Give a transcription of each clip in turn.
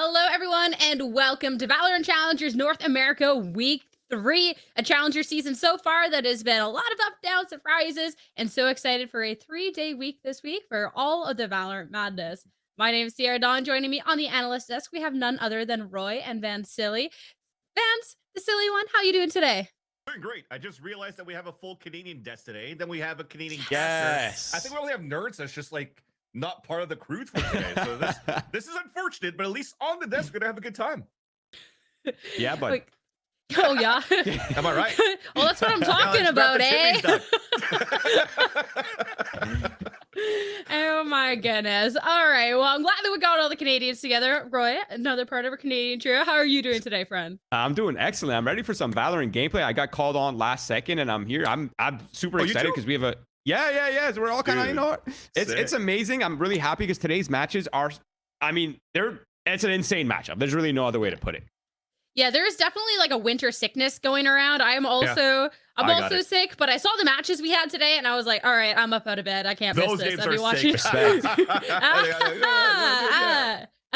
Hello, everyone, and welcome to Valorant Challengers North America Week 3, a Challenger season so far that has been a lot of up, down, surprises, and so excited for a 3-day week this week for all of the Valorant madness. My name is Sierra Dawn. Joining me on the analyst desk, we have none other than Roy and Van Silly. Vance, the silly one, how you doing today? Doing great. I just realized that we have a full Canadian desk today. Then we have a Canadian Yes. caster. I think we only have nerds that's just like not part of the crew for today. So this is unfortunate, but at least on the desk we're gonna have a good time. Yeah, but Like, oh yeah. Am I right? Well, that's what I'm talking Let's wrap about, the eh? Oh my goodness. All right. Well, I'm glad that we got all the Canadians together. Roy, another part of our Canadian trio. How are you doing today, friend? I'm doing excellent. I'm ready for some Valorant gameplay. I got called on last second, and I'm here. I'm super excited because we have a yeah. So we're all kind of, you know what? It's amazing. I'm really happy because today's matches are, I mean, it's an insane matchup. There's really no other way to put it. Yeah, there's definitely like a winter sickness going around. I'm also sick, but I saw the matches we had today and I was like, all right, I'm up out of bed. I can't miss this. I'll be watching.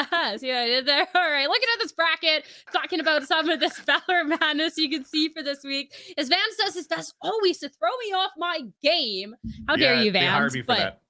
See what I did there? All right, looking at this bracket, talking about some of this Valorant madness you can see for this week, is Vance does his best always to throw me off my game. How dare you, Vance? They hired me for that.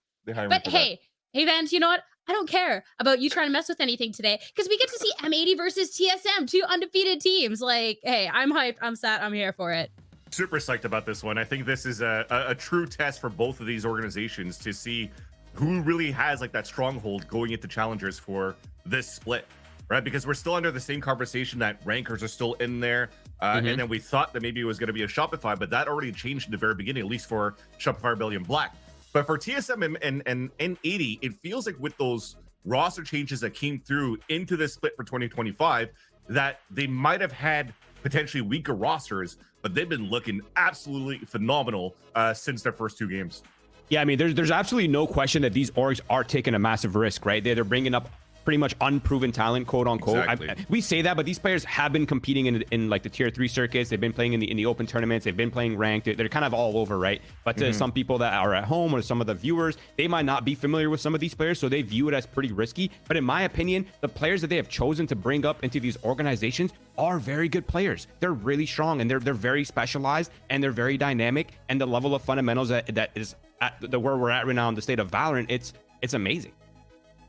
But hey, Vance, you know what? I don't care about you trying to mess with anything today because we get to see M80 versus TSM, two undefeated teams. Like, hey, I'm hyped. I'm set. I'm here for it. Super psyched about this one. I think this is a true test for both of these organizations to see who really has like that stronghold going into challengers for this split, right? Because we're still under the same conversation that rankers are still in there. And then we thought that maybe it was going to be a Shopify, but that already changed in the very beginning, at least for Shopify Rebellion Black. But for TSM and N80, it feels like with those roster changes that came through into this split for 2025, that they might have had potentially weaker rosters, but they've been looking absolutely phenomenal since their first two games. Yeah, I mean, there's absolutely no question that these orgs are taking a massive risk, right? They're bringing up pretty much unproven talent, quote unquote. Exactly. We say that, but these players have been competing in like the tier 3 circuits. They've been playing in the open tournaments. They've been playing ranked. They're kind of all over, right? But to some people that are at home or some of the viewers, they might not be familiar with some of these players, so they view it as pretty risky. But in my opinion, the players that they have chosen to bring up into these organizations are very good players. They're really strong and they're very specialized and they're very dynamic. And the level of fundamentals that is at where we're at right now in the state of Valorant, it's amazing.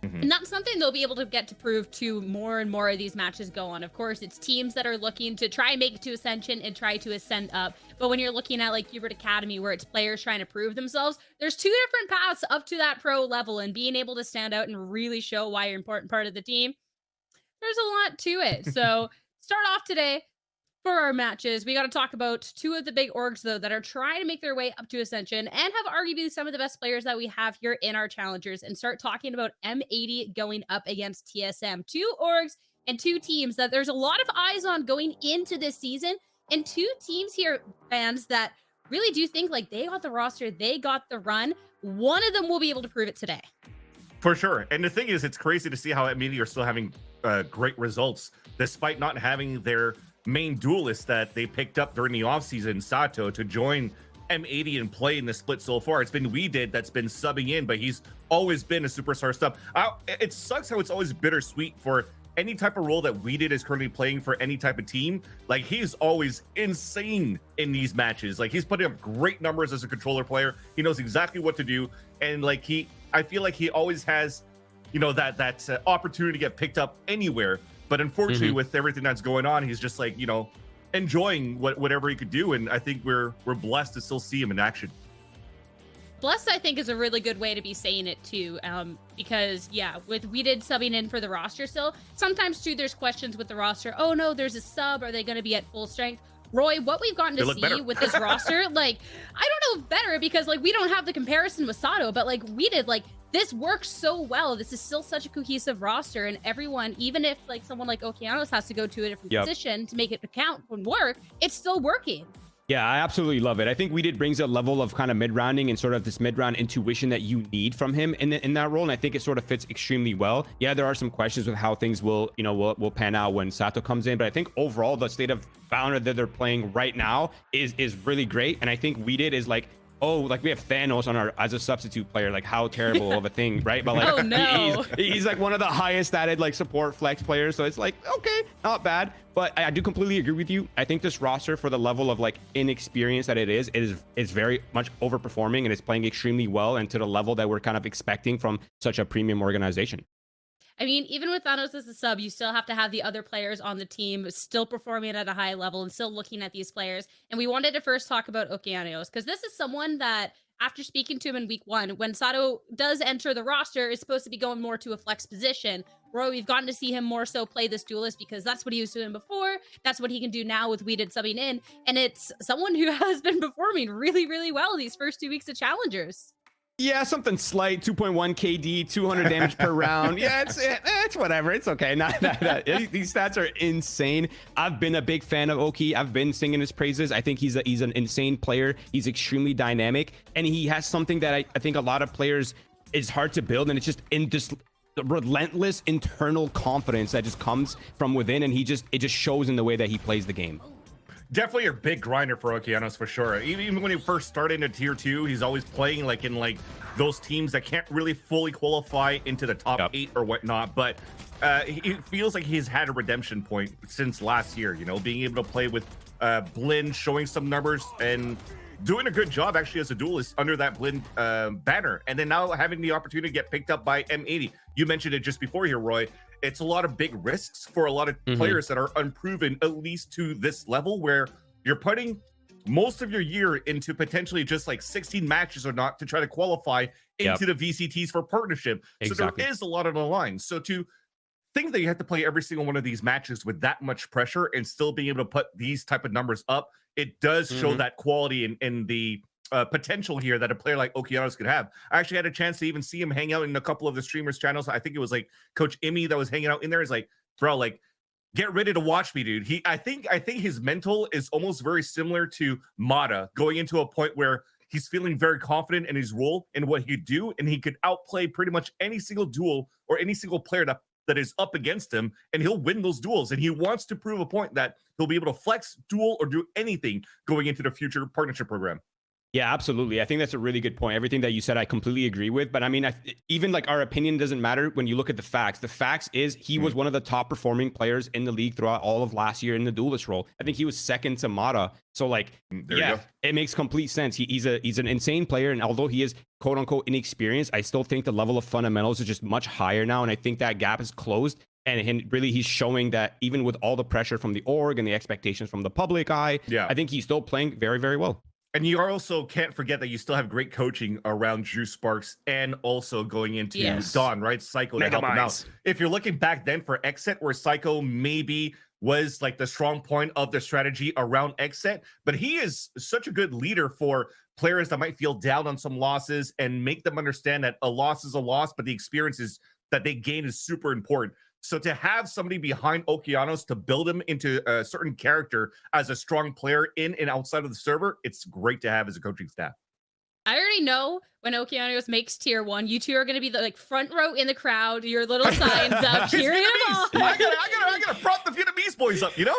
And that's something they'll be able to get to prove to more and more of these matches go on. Of course, it's teams that are looking to try and make it to Ascension and try to ascend up. But when you're looking at like Hubert Academy, where it's players trying to prove themselves, there's two different paths up to that pro level, and being able to stand out and really show why you're an important part of the team, there's a lot to it. So start off today for our matches. We got to talk about two of the big orgs, though, that are trying to make their way up to Ascension and have arguably some of the best players that we have here in our challengers, and start talking about M80 going up against TSM. Two orgs and two teams that there's a lot of eyes on going into this season, and two teams here, fans, that really do think like they got the roster, they got the run. One of them will be able to prove it today. For sure. And the thing is, it's crazy to see how M80 are still having great results, despite not having their main duelist that they picked up during the offseason, Sato, to join M80 and play in the split so far. It's been Weedid that's been subbing in, but he's always been a superstar sub. It sucks how it's always bittersweet for any type of role that Weedid is currently playing for any type of team. Like, he's always insane in these matches. Like, he's putting up great numbers as a controller player. He knows exactly what to do. And like, I feel like he always has, you know, that opportunity to get picked up anywhere. But unfortunately, with everything that's going on, he's just like, you know, enjoying whatever he could do. And I think we're blessed to still see him in action. Blessed, I think, is a really good way to be saying it too, because yeah, with Weedid subbing in for the roster still, sometimes too there's questions with the roster. Oh no, there's a sub. Are they going to be at full strength? Roy, what we've gotten to see with this roster, like, I don't know better because like we don't have the comparison with Sato, but like Weedid, like this works so well. This is still such a cohesive roster, and everyone, even if like someone like Okeanos has to go to a different position to make it account and work, it's still working. Yeah, I absolutely love it. I think Weedid brings a level of kind of mid-rounding and sort of this mid-round intuition that you need from him in that role, and I think it sort of fits extremely well. Yeah, there are some questions with how things will pan out when Sato comes in, but I think overall the state of Valorant that they're playing right now is really great, and I think Weedid is like oh, like we have Thanos on our as a substitute player, like how terrible of a thing, right? But like Oh, no. he's like one of the highest added like support flex players, so it's like okay, not bad. But I do completely agree with you. I think this roster, for the level of like inexperience that it is very much overperforming, and it's playing extremely well and to the level that we're kind of expecting from such a premium organization. I mean, even with Thanos as a sub, you still have to have the other players on the team still performing at a high level and still looking at these players. And we wanted to first talk about Okeanos, because this is someone that, after speaking to him in week 1, when Sato does enter the roster, is supposed to be going more to a flex position. Roy, we've gotten to see him more so play this duelist because that's what he was doing before. That's what he can do now with Weeded subbing in. And it's someone who has been performing really, really well these first 2 weeks of Challengers. Yeah, something slight, 2.1 KD, 200 damage per round. Yeah, it's whatever. It's okay. These stats are insane. I've been a big fan of Oki. I've been singing his praises. I think he's an insane player. He's extremely dynamic, and he has something that I think a lot of players is hard to build, and it's just in this relentless internal confidence that just comes from within, and it just shows in the way that he plays the game. Definitely a big grinder for Okeanos for sure. Even when he first started into tier 2, he's always playing like in like those teams that can't really fully qualify into the top 8 or whatnot. But it feels like he's had a redemption point since last year, you know, being able to play with Blinn, showing some numbers and doing a good job actually as a duelist under that Blinn banner. And then now having the opportunity to get picked up by M80. You mentioned it just before here, Roy. It's a lot of big risks for a lot of players that are unproven, at least to this level, where you're putting most of your year into potentially just like 16 matches or not to try to qualify into the VCTs for partnership. Exactly. So there is a lot on the line. So to think that you have to play every single one of these matches with that much pressure and still being able to put these type of numbers up, it does show that quality in the potential here that a player like Okeanos could have. I actually had a chance to even see him hang out in a couple of the streamers' channels. I think it was like Coach Immy that was hanging out in there. He's like, bro, like, get ready to watch me, dude. I think his mental is almost very similar to Mata, going into a point where he's feeling very confident in his role and what he could do, and he could outplay pretty much any single duel or any single player that is up against him, and he'll win those duels. And he wants to prove a point that he'll be able to flex, duel, or do anything going into the future partnership program. Yeah, absolutely. I think that's a really good point. Everything that you said, I completely agree with. But I mean, even like our opinion doesn't matter when you look at the facts. The facts is he was one of the top performing players in the league throughout all of last year in the duelist role. I think he was second to Mata. So like, yeah, it makes complete sense. He's an insane player. And although he is quote unquote inexperienced, I still think the level of fundamentals is just much higher now. And I think that gap is closed. And really, he's showing that even with all the pressure from the org and the expectations from the public eye, I think he's still playing very, very well. And you also can't forget that you still have great coaching around Drew Sparks and also going into Dawn, right? Psycho to help him out. If you're looking back then for Xset, where Psycho maybe was like the strong point of the strategy around Xset, but he is such a good leader for players that might feel down on some losses and make them understand that a loss is a loss, but the experiences that they gain is super important. So to have somebody behind Okeanos to build him into a certain character as a strong player in and outside of the server, it's great to have as a coaching staff. I already know when Okeanos makes tier 1, you two are going to be the like front row in the crowd, your little signs up, cheering them on. I gotta prop the Vietnamese boys up, you know?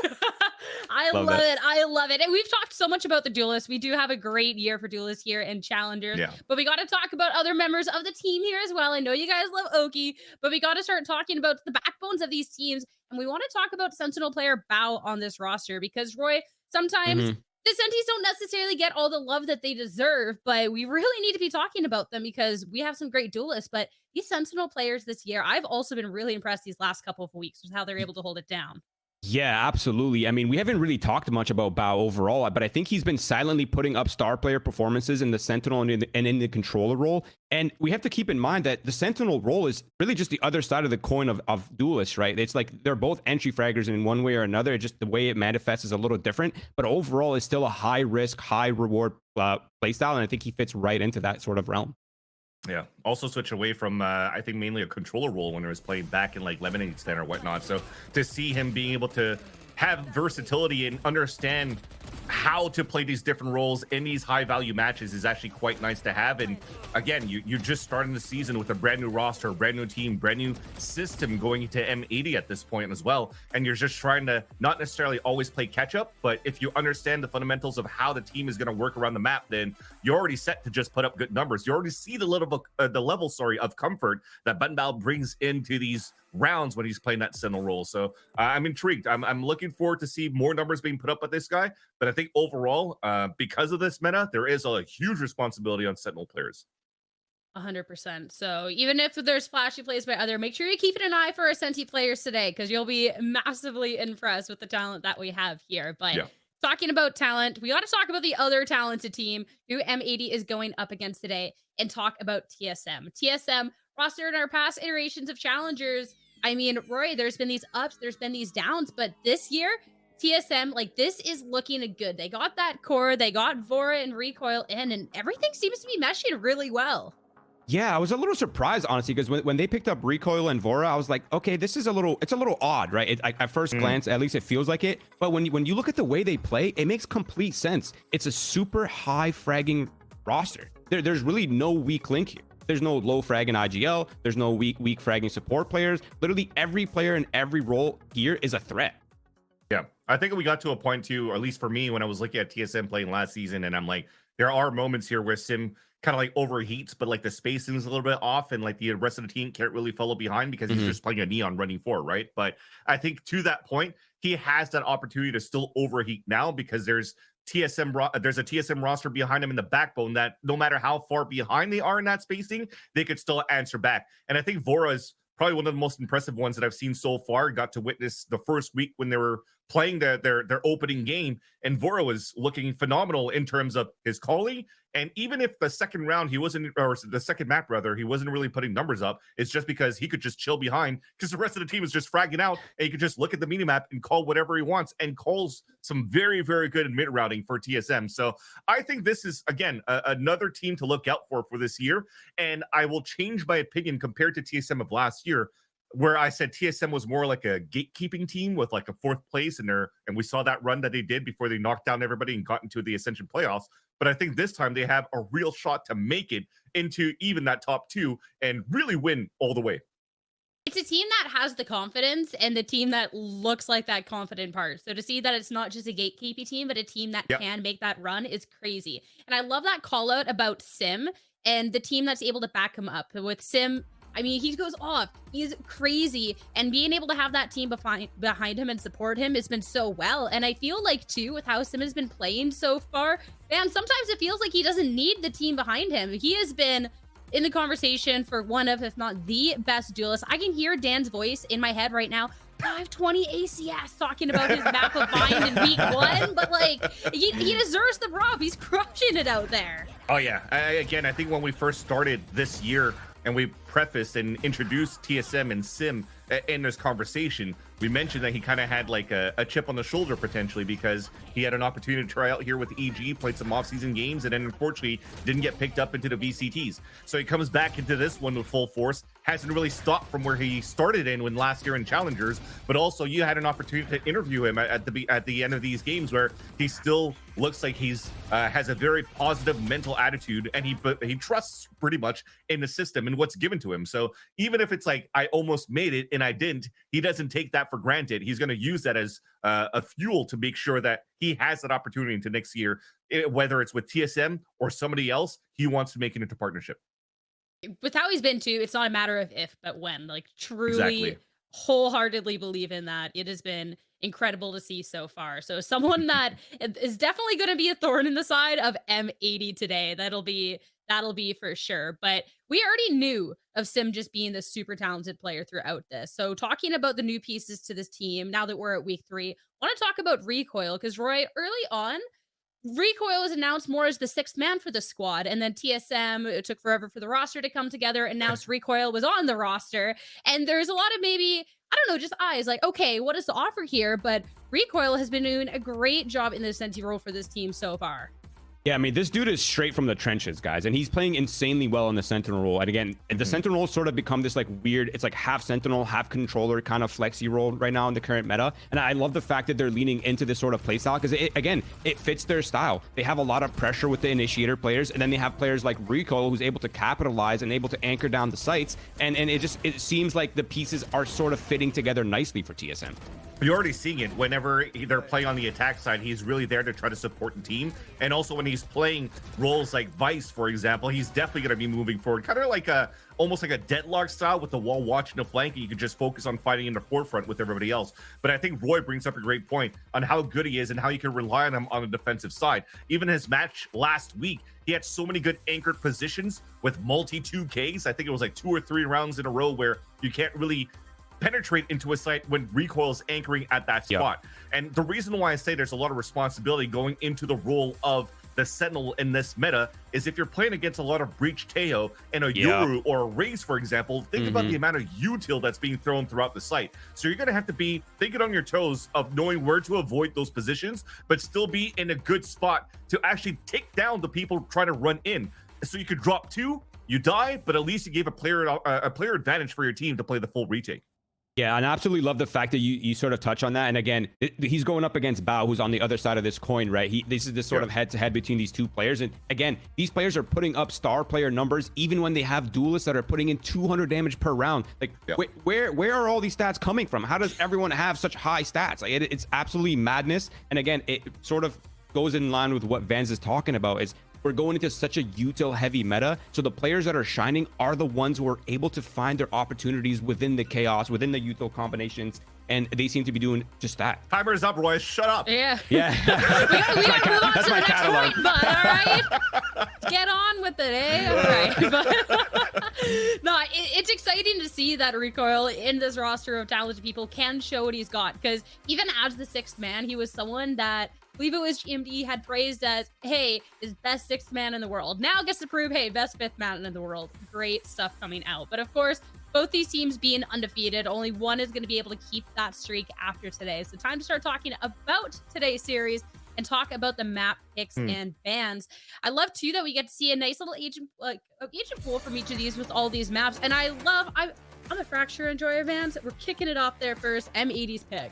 I love it. I love it. And we've talked so much about the duelists. We do have a great year for duelists here in Challengers. But we got to talk about other members of the team here as well. I know you guys love Oki, but we got to start talking about the backbones of these teams. And we want to talk about Sentinel player Bao on this roster because, Roy, sometimes the Sentis don't necessarily get all the love that they deserve, but we really need to be talking about them because we have some great duelists. But these Sentinel players this year, I've also been really impressed these last couple of weeks with how they're able to hold it down. Yeah, absolutely. I mean, we haven't really talked much about Bao overall, but I think he's been silently putting up star player performances in the Sentinel and in the controller role. And we have to keep in mind that the Sentinel role is really just the other side of the coin of duelists, right? It's like they're both entry fraggers in one way or another. Just the way it manifests is a little different, but overall it's still a high risk, high reward playstyle. And I think he fits right into that sort of realm. Yeah. Also switch away from, I think, mainly a controller role when he was playing back in like Lemonade Stand or whatnot. So to see him being able to have versatility and understand how to play these different roles in these high value matches is actually quite nice to have. And again, you're just starting the season with a brand new roster, brand new team, brand new system going into M80 at this point as well. And you're just trying to not necessarily always play catch up, but if you understand the fundamentals of how the team is going to work around the map, then you're already set to just put up good numbers. You already see the level of comfort that Bunbao brings into these rounds when he's playing that Sentinel role. So I'm intrigued. I'm looking forward to see more numbers being put up by this guy. But I think overall, because of this meta, there is a huge responsibility on Sentinel players. 100%. So even if there's flashy plays by other, make sure you're keeping an eye for our Senti players today, because you'll be massively impressed with the talent that we have here. But yeah, talking about talent, we got to talk about the other talented team who M80 is going up against today and talk about TSM. TSM roster in our past iterations of Challengers. I mean, Roy, there's been these ups, there's been these downs, but this year, TSM, like, this is looking good. They got that core, they got Vora and Recoil in, and everything seems to be meshing really well. Yeah, I was a little surprised, honestly, because when they picked up Recoil and Vora, I was like, okay, this is it's a little odd, right? At first glance, at least it feels like it. But when you look at the way they play, it makes complete sense. It's a super high fragging roster. There's really no weak link here. There's no low frag in IGL. There's no weak fragging support players. Literally every player in every role here is a threat. Yeah, I think we got to a point too, or at least for me, when I was looking at TSM playing last season, and I'm like, there are moments here where Sim kind of like overheats, but like the spacing is a little bit off, and like the rest of the team can't really follow behind because he's just playing a Neon running forward, right? But I think to that point, he has that opportunity to still overheat now because there's a TSM roster behind him in the backbone that no matter how far behind they are in that spacing, they could still answer back. And I think Vora is probably one of the most impressive ones that I've seen so far. Got to witness the first week when they were playing their opening game, and Vora was looking phenomenal in terms of his calling. And even if the second round he wasn't, or the second map rather, he wasn't really putting numbers up, it's just because he could just chill behind because the rest of the team is just fragging out, and he could just look at the minimap and call whatever he wants, and calls some very, very good mid routing for TSM. So I think this is, again, another team to look out for this year. And I will change my opinion compared to TSM of last year, where I said TSM was more like a gatekeeping team with like a fourth place in there. And we saw that run that they did before they knocked down everybody and got into the Ascension playoffs. But I think this time they have a real shot to make it into even that top two and really win all the way. It's a team that has the confidence and the team that looks like that confident part. So to see that it's not just a gatekeeping team, but a team that can make that run is crazy. And I love that call out about Sim and the team that's able to back him up. With Sim, I mean, he goes off. He's crazy. And being able to have that team behind him and support him has been so well. And I feel like, too, with how Sim has been playing so far, man, sometimes it feels like he doesn't need the team behind him. He has been in the conversation for one of, if not the best duelist. I can hear Dan's voice in my head right now. 520 ACS talking about his map of Bind in week 1, but like he deserves the prop. He's crushing it out there. Oh yeah, again, I think when we first started this year and we prefaced and introduced TSM and Sim in this conversation, we mentioned that he kind of had like a chip on the shoulder potentially because he had an opportunity to try out here with EG, played some off-season games, and then unfortunately didn't get picked up into the VCTs. So he comes back into this one with full force, hasn't really stopped from where he started in when last year in Challengers, but also you had an opportunity to interview him at the end of these games where he still looks like he's has a very positive mental attitude, and he trusts pretty much in the system and what's given to him. So even if it's like I almost made it and I didn't, he doesn't take that for granted. He's going to use that as a fuel to make sure that he has that opportunity into next year, whether it's with TSM or somebody else. He wants to make it into partnership. With how he's been too, it's not a matter of if, but when. Like, truly, wholeheartedly believe in that. It has been incredible to see so far. So someone that is definitely going to be a thorn in the side of M80 today. That'll be for sure. But we already knew of Sim just being this super talented player throughout this. So talking about the new pieces to this team, now that we're at week 3, I want to talk about Recoil, because Roy, early on, Recoil was announced more as the 6th man for the squad, and then TSM, it took forever for the roster to come together, announced Recoil was on the roster, and there's a lot of maybe, I don't know, just eyes like, okay, what is the offer here? But Recoil has been doing a great job in the Senti role for this team so far. Yeah, I mean, this dude is straight from the trenches, guys, and he's playing insanely well in the Sentinel role. And again, the Sentinel sort of become this like weird, it's like half Sentinel, half controller kind of flexy role right now in the current meta. And I love the fact that they're leaning into this sort of playstyle because again, it fits their style. They have a lot of pressure with the initiator players, and then they have players like Rico who's able to capitalize and able to anchor down the sites. And it seems like the pieces are sort of fitting together nicely for TSM. You're already seeing it whenever they're playing on the attack side. He's really there to try to support the team. And also when he's playing roles like Vice, for example, he's definitely going to be moving forward. Kind of like almost like a deadlock style with the wall watching the flank, and you can just focus on fighting in the forefront with everybody else. But I think Roy brings up a great point on how good he is and how you can rely on him on the defensive side. Even his match last week, he had so many good anchored positions with multi 2Ks. I think it was like 2 or 3 rounds in a row where you can't really penetrate into a site when recoil is anchoring at that spot. And the reason why I say there's a lot of responsibility going into the role of the Sentinel in this meta is if you're playing against a lot of Breach Teo and a Yoru or a Raze, for example, think about the amount of util that's being thrown throughout the site. So you're going to have to be thinking on your toes of knowing where to avoid those positions, but still be in a good spot to actually take down the people trying to run in. So you could drop 2, you die, but at least you gave a player advantage for your team to play the full retake. Yeah, and I absolutely love the fact that you sort of touch on that. And again, he's going up against Bao, who's on the other side of this coin, right? This is this sort of head-to-head between these two players. And again, these players are putting up star player numbers, even when they have duelists that are putting in 200 damage per round. Like, where are all these stats coming from? How does everyone have such high stats? Like, it's absolutely madness. And again, it sort of goes in line with what Vans is talking about, is we're going into such a util heavy meta, so the players that are shining are the ones who are able to find their opportunities within the chaos, within the util combinations, and they seem to be doing just that. Timer's up, Roy. Shut up. Yeah. we gotta move on to the next point, but all right. Get on with it, eh? All right. But, no, it's exciting to see that Recoil in this roster of talented people can show what he's got, because even as the 6th man, he was someone that I believe it was GMD had praised as, hey, is best 6th man in the world. Now gets to prove, hey, best 5th man in the world. Great stuff coming out. But of course, both these teams being undefeated, only one is going to be able to keep that streak after today. So time to start talking about today's series and talk about the map picks and bans. I love too that we get to see a nice little agent pool from each of these with all these maps. And I'm a Fracture enjoyer, Vans. We're kicking it off there first. M80's pick.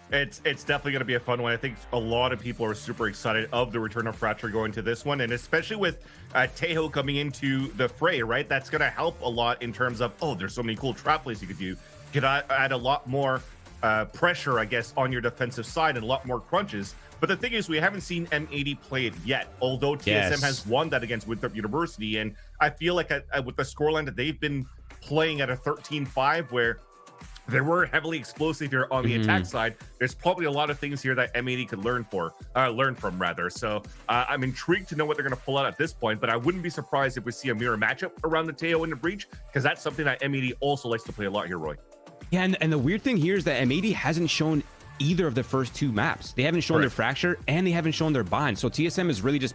It's definitely going to be a fun one. I think a lot of people are super excited of the return of Fracture going to this one, and especially with Tejo coming into the fray, right? That's going to help a lot in terms of, oh, there's so many cool trap plays you could do. You could add a lot more pressure, I guess, on your defensive side and a lot more crunches. But the thing is, we haven't seen M80 play it yet, although TSM has won that against Winthrop University. And I feel like with the scoreline that they've been playing at a 13-5, where they were heavily explosive here on the attack side, there's probably a lot of things here that M80 could learn from rather. So I'm intrigued to know what they're going to pull out at this point, but I wouldn't be surprised if we see a mirror matchup around the Teo in the breach, because that's something that M80 also likes to play a lot here, Roy. Yeah, and the weird thing here is that M80 hasn't shown either of the first 2 maps. They haven't shown their Fracture, and they haven't shown their bind. So TSM is really just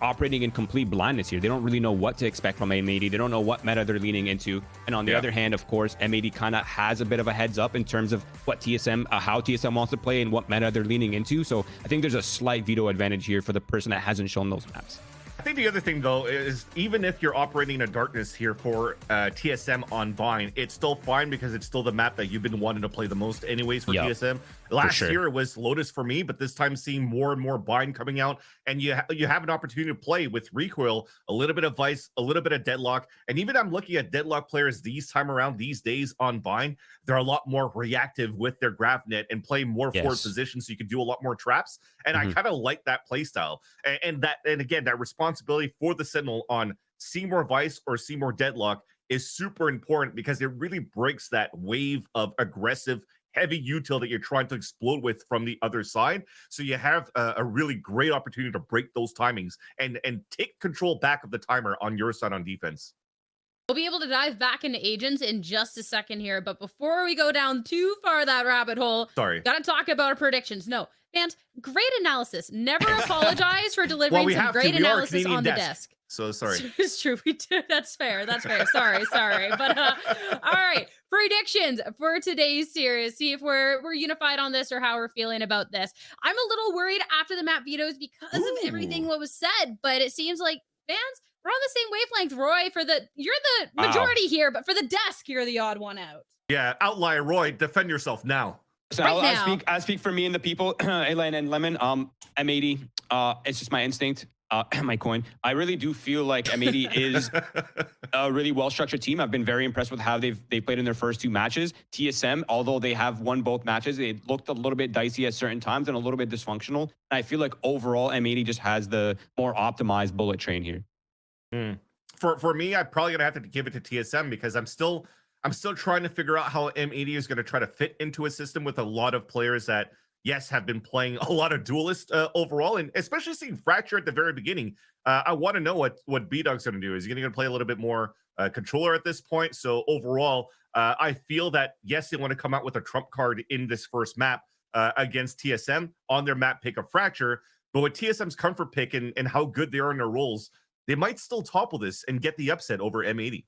operating in complete blindness here. They don't really know what to expect from M80. They don't know what meta they're leaning into. And on the other hand, of course, M80 kind of has a bit of a heads up in terms of what TSM, how TSM wants to play and what meta they're leaning into. So I think there's a slight veto advantage here for the person that hasn't shown those maps. I think the other thing, though, is even if you're operating in a darkness here for TSM on Vine, it's still fine because it's still the map that you've been wanting to play the most anyways for TSM. Last year it was Lotus for me, but this time seeing more and more Bind coming out, and you have an opportunity to play with Recoil, a little bit of Vice, a little bit of Deadlock, and even I'm looking at Deadlock players these days on Bind, they're a lot more reactive with their graph net and play more forward positions, so you can do a lot more traps, and I kind of like that play style, and again, that responsibility for the Sentinel on Seymour Vice or Seymour Deadlock is super important, because it really breaks that wave of aggressive heavy util that you're trying to explode with from the other side. So you have a really great opportunity to break those timings and take control back of the timer on your side on defense. We'll be able to dive back into agents in just a second here, but before we go down too far that rabbit hole, gotta talk about our predictions. No, man, great analysis. Never apologize for delivering some great analysis on the desk. So sorry. It's true. We did. That's fair. That's fair. Sorry. But all right. Predictions for today's series. See if we're unified on this or how we're feeling about this. I'm a little worried after the map vetoes because of everything what was said, but it seems like fans, we're on the same wavelength. Roy, you're the majority here, but for the desk, you're the odd one out. Yeah, outlier Roy, defend yourself now. So I speak for me and the people, Elaine and Lemon. M80, it's just my instinct. My coin. I really do feel like M80 is a really well-structured team. I've been very impressed with how they've played in their first 2 matches. TSM, although they have won both matches, it looked a little bit dicey at certain times and a little bit dysfunctional. And I feel like overall M80 just has the more optimized bullet train here. For me, I'm probably gonna have to give it to TSM because I'm still trying to figure out how M80 is gonna try to fit into a system with a lot of players that, yes, have been playing a lot of duelist overall, and especially seeing Fracture at the very beginning. I want to know what B-Dog's going to do. Is he going to play a little bit more controller at this point? So overall, I feel that, yes, they want to come out with a trump card in this first map against TSM on their map pick of Fracture. But with TSM's comfort pick and how good they are in their roles, they might still topple this and get the upset over M80.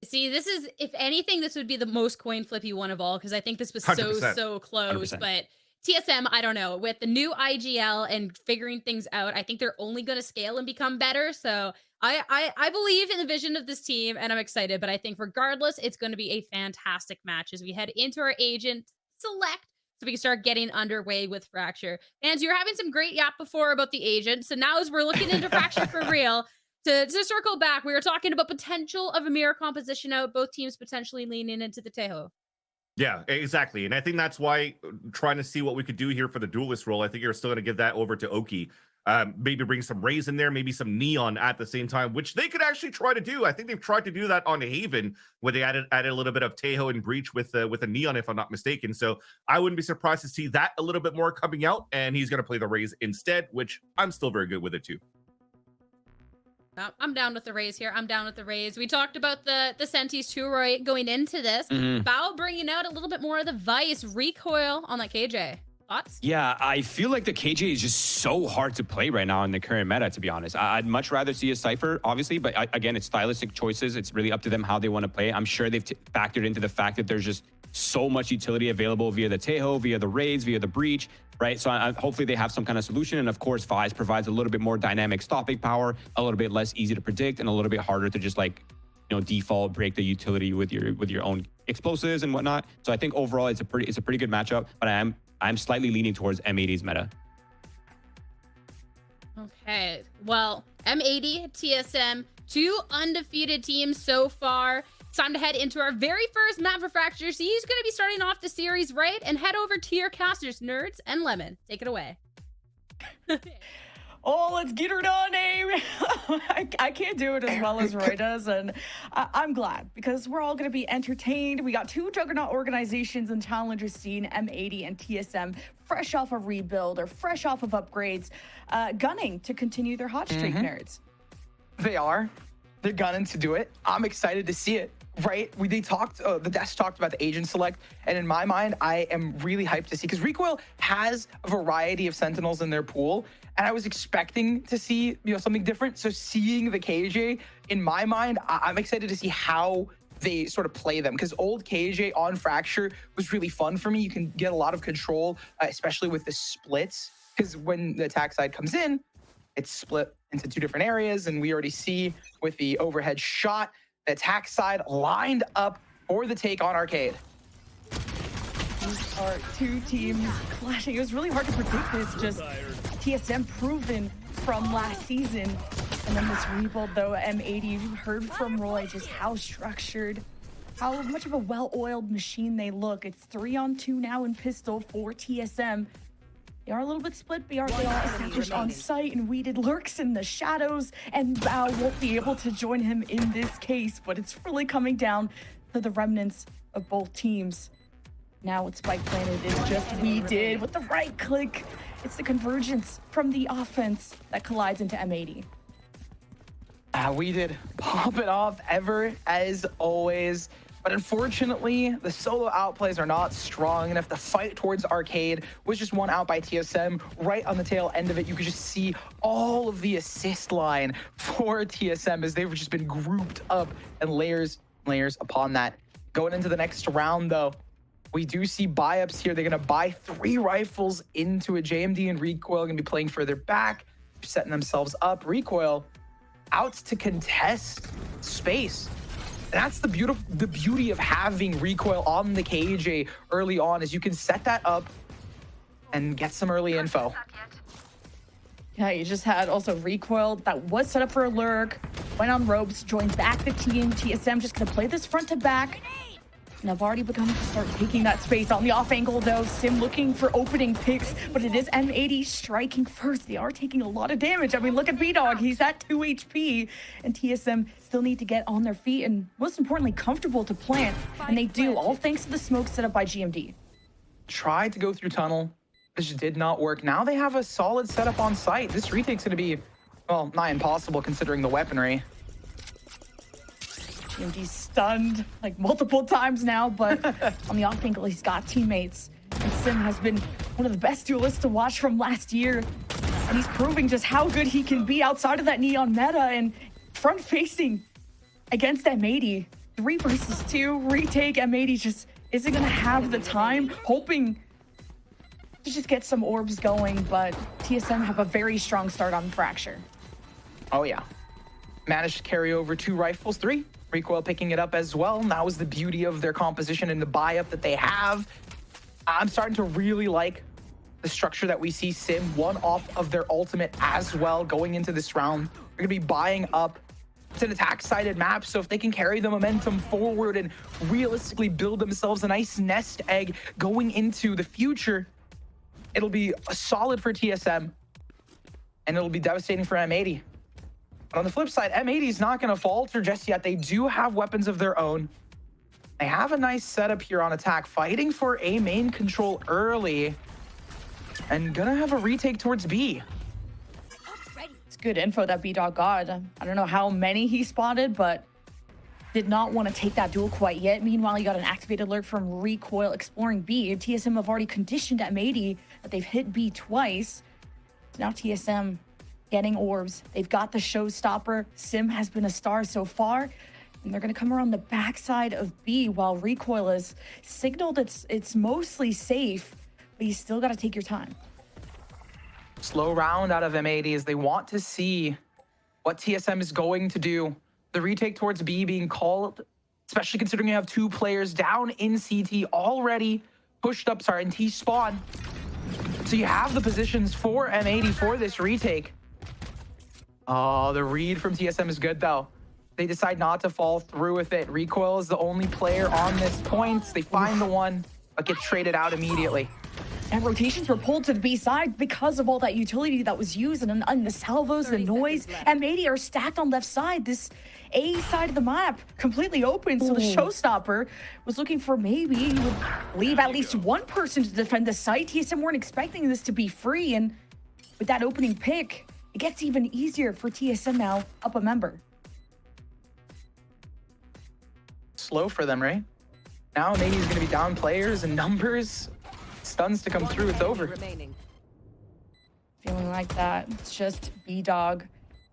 See, this is, if anything, this would be the most coin flippy one of all because I think this was 100%. so close. 100%. But TSM, I don't know. With the new IGL and figuring things out, I think they're only going to scale and become better. So I believe in the vision of this team, and I'm excited. But I think regardless, it's going to be a fantastic match as we head into our agent select, so we can start getting underway with Fracture. And you're having some great yap before about the agent. So now as we're looking into Fracture for real. To circle back, we were talking about potential of a mirror composition out, both teams potentially leaning into the Tejo. Yeah, exactly. And I think that's why trying to see what we could do here for the duelist role, I think you're still going to give that over to Oki. Maybe bring some Rays in there, maybe some Neon at the same time, which they could actually try to do. I think they've tried to do that on Haven, where they added a little bit of Tejo and Breach with a Neon, if I'm not mistaken. So I wouldn't be surprised to see that a little bit more coming out, and he's going to play the Rays instead, which I'm still very good with it too. I'm down with the Rays here. I'm down with the Rays. We talked about the Sentis too, Roy, going into this. Bao bringing out a little bit more of the Vice recoil on that KJ. Thoughts? Yeah, I feel like the KJ is just so hard to play right now in the current meta, to be honest. I'd much rather see a Cypher, obviously, but again, it's stylistic choices. It's really up to them how they want to play. I'm sure they've factored into the fact that there's just so much utility available via the Tejo, via the Raids, via the Breach, right? So hopefully they have some kind of solution. And of course, Vice provides a little bit more dynamic stopping power, a little bit less easy to predict, and a little bit harder to just like, default break the utility with your own explosives and whatnot. So I think overall it's a pretty good matchup, but I'm slightly leaning towards M80's meta. Okay, well, M80, TSM, 2 undefeated teams so far. It's time to head into our very first map for Fracture. So he's going to be starting off the series right and head over to your casters, Nerds and Lemon. Take it away. Oh, let's get her done, Amy. I can't do it as well as Roy does, and I'm glad because we're all going to be entertained. We got 2 juggernaut organizations in Challengers scene, M80 and TSM, fresh off a rebuild or fresh off of upgrades, gunning to continue their hot streak, Nerds. They are. They're gunning to do it. I'm excited to see it. Right? The desk talked about the agent select, and in my mind, I am really hyped to see, because Recoil has a variety of Sentinels in their pool, and I was expecting to see something different. So seeing the KJ, in my mind, I'm excited to see how they sort of play them, because old KJ on Fracture was really fun for me. You can get a lot of control, especially with the splits, because when the attack side comes in, it's split into 2 different areas, and we already see with the overhead shot, the attack side lined up for the take on Arcade. These are 2 teams clashing. It was really hard to predict this, just TSM proven from last season. And then this rebuild, though, M80, you heard from Roy just how structured, how much of a well-oiled machine they look. It's 3-on-2 now in pistol for TSM. They are a little bit split. They are established on site, and Weeded lurks in the shadows, and Bao won't be able to join him in this case, but it's really coming down to the remnants of both teams. Now what Spike planted is just Weeded with the right click. It's the convergence from the offense that collides into M80. Weeded pop it off ever as always. But unfortunately, the solo outplays are not strong enough. The fight towards Arcade was just won out by TSM. Right on the tail end of it, you could just see all of the assist line for TSM as they've just been grouped up and layers upon that. Going into the next round, though, we do see buy-ups here. They're going to buy 3 rifles into a JMD, and Recoil going to be playing further back, setting themselves up. Recoil out to contest space. And that's the beauty of having Recoil on the KJ early on, is you can set that up and get some early info. Yeah, you just had also Recoil that was set up for a lurk, went on ropes, joined back the team. TSM just gonna play this front to back. And I've already begun to start taking that space on the off angle though. Sim looking for opening picks, but it is M80 striking first. They are taking a lot of damage. I mean, look at B-Dog, he's at 2 HP, and TSM still need to get on their feet and most importantly, comfortable to plant. And they do, all thanks to the smoke set up by GMD. Tried to go through tunnel, this did not work. Now they have a solid setup on site. This retake's gonna be, well, not impossible considering the weaponry. GMD's stunned like multiple times now, but on the off angle, he's got teammates. And Sim has been one of the best duelists to watch from last year. And he's proving just how good he can be outside of that neon meta and front facing against M80. 3 versus 2 retake. M80 just isn't gonna have the time, hoping to just get some orbs going, but TSM have a very strong start on Fracture. Oh yeah. Managed to carry over 2 rifles, 3. Recoil picking it up as well. And that was the beauty of their composition and the buy-up that they have. I'm starting to really like the structure that we see Sim, one off of their ultimate as well going into this round. They're going to be buying up. It's an attack-sided map, so if they can carry the momentum forward and realistically build themselves a nice nest egg going into the future, it'll be solid for TSM, and it'll be devastating for M80. But on the flip side, M80 is not going to falter just yet. They do have weapons of their own. They have a nice setup here on attack, fighting for A main control early, and gonna have a retake towards B. It's good info that B-Dog got. I don't know how many he spotted, but did not want to take that duel quite yet. Meanwhile, you got an activated alert from Recoil exploring B. TSM have already conditioned M80 that they've hit B twice. Now TSM getting orbs. They've got the showstopper. Sim has been a star so far, and they're going to come around the backside of B while Recoil is signaled it's mostly safe, but you still got to take your time. Slow round out of M80 as they want to see what TSM is going to do. The retake towards B being called, especially considering you have 2 players down in CT already pushed up, in T-spawn. So you have the positions for M80 for this retake. Oh, the read from TSM is good, though. They decide not to fall through with it. Recoil is the only player on this point. They find the one, but get traded out immediately. And rotations were pulled to the B side because of all that utility that was used and the salvos, the noise. M80 are stacked on left side. This A side of the map completely open. So the showstopper was looking for maybe he would leave at least one person to defend the site. TSM weren't expecting this to be free. And with that opening pick, it gets even easier for TSM now up a member. Slow for them, right? Now maybe he's going to be down players and numbers. Stuns to come through, it's over. Feeling like that. It's just B-Dog.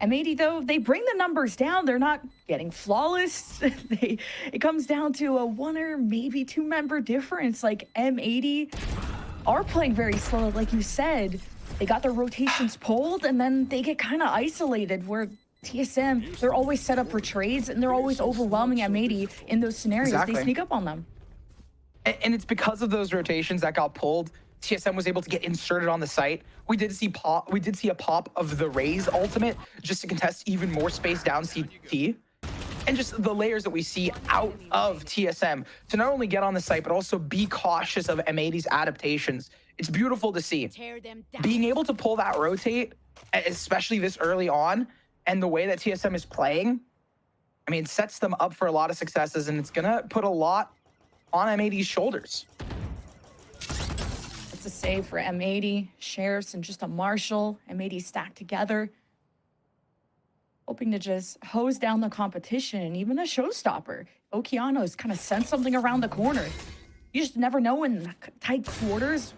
M80, though, they bring the numbers down. They're not getting flawless. It comes down to a 1 or maybe 2 member difference. Like M80 are playing very slow, like you said. They got their rotations pulled, and then they get kind of isolated where TSM, they're always set up for trades, and they're always overwhelming M80 in those scenarios. Exactly. They sneak up on them. And it's because of those rotations that got pulled, TSM was able to get inserted on the site. We did see a pop of the Raze ultimate just to contest even more space down CT. And just the layers that we see out of TSM to not only get on the site, but also be cautious of M80's adaptations. It's beautiful to see. Being able to pull that rotate, especially this early on, and the way that TSM is playing, I mean, it sets them up for a lot of successes, and it's gonna put a lot on M80's shoulders. It's a save for M80, Sheriffs, and just a Marshall. M80 stacked together. hoping to just hose down the competition and even a showstopper. Okeanos kind of sent something around the corner. You just never know in tight quarters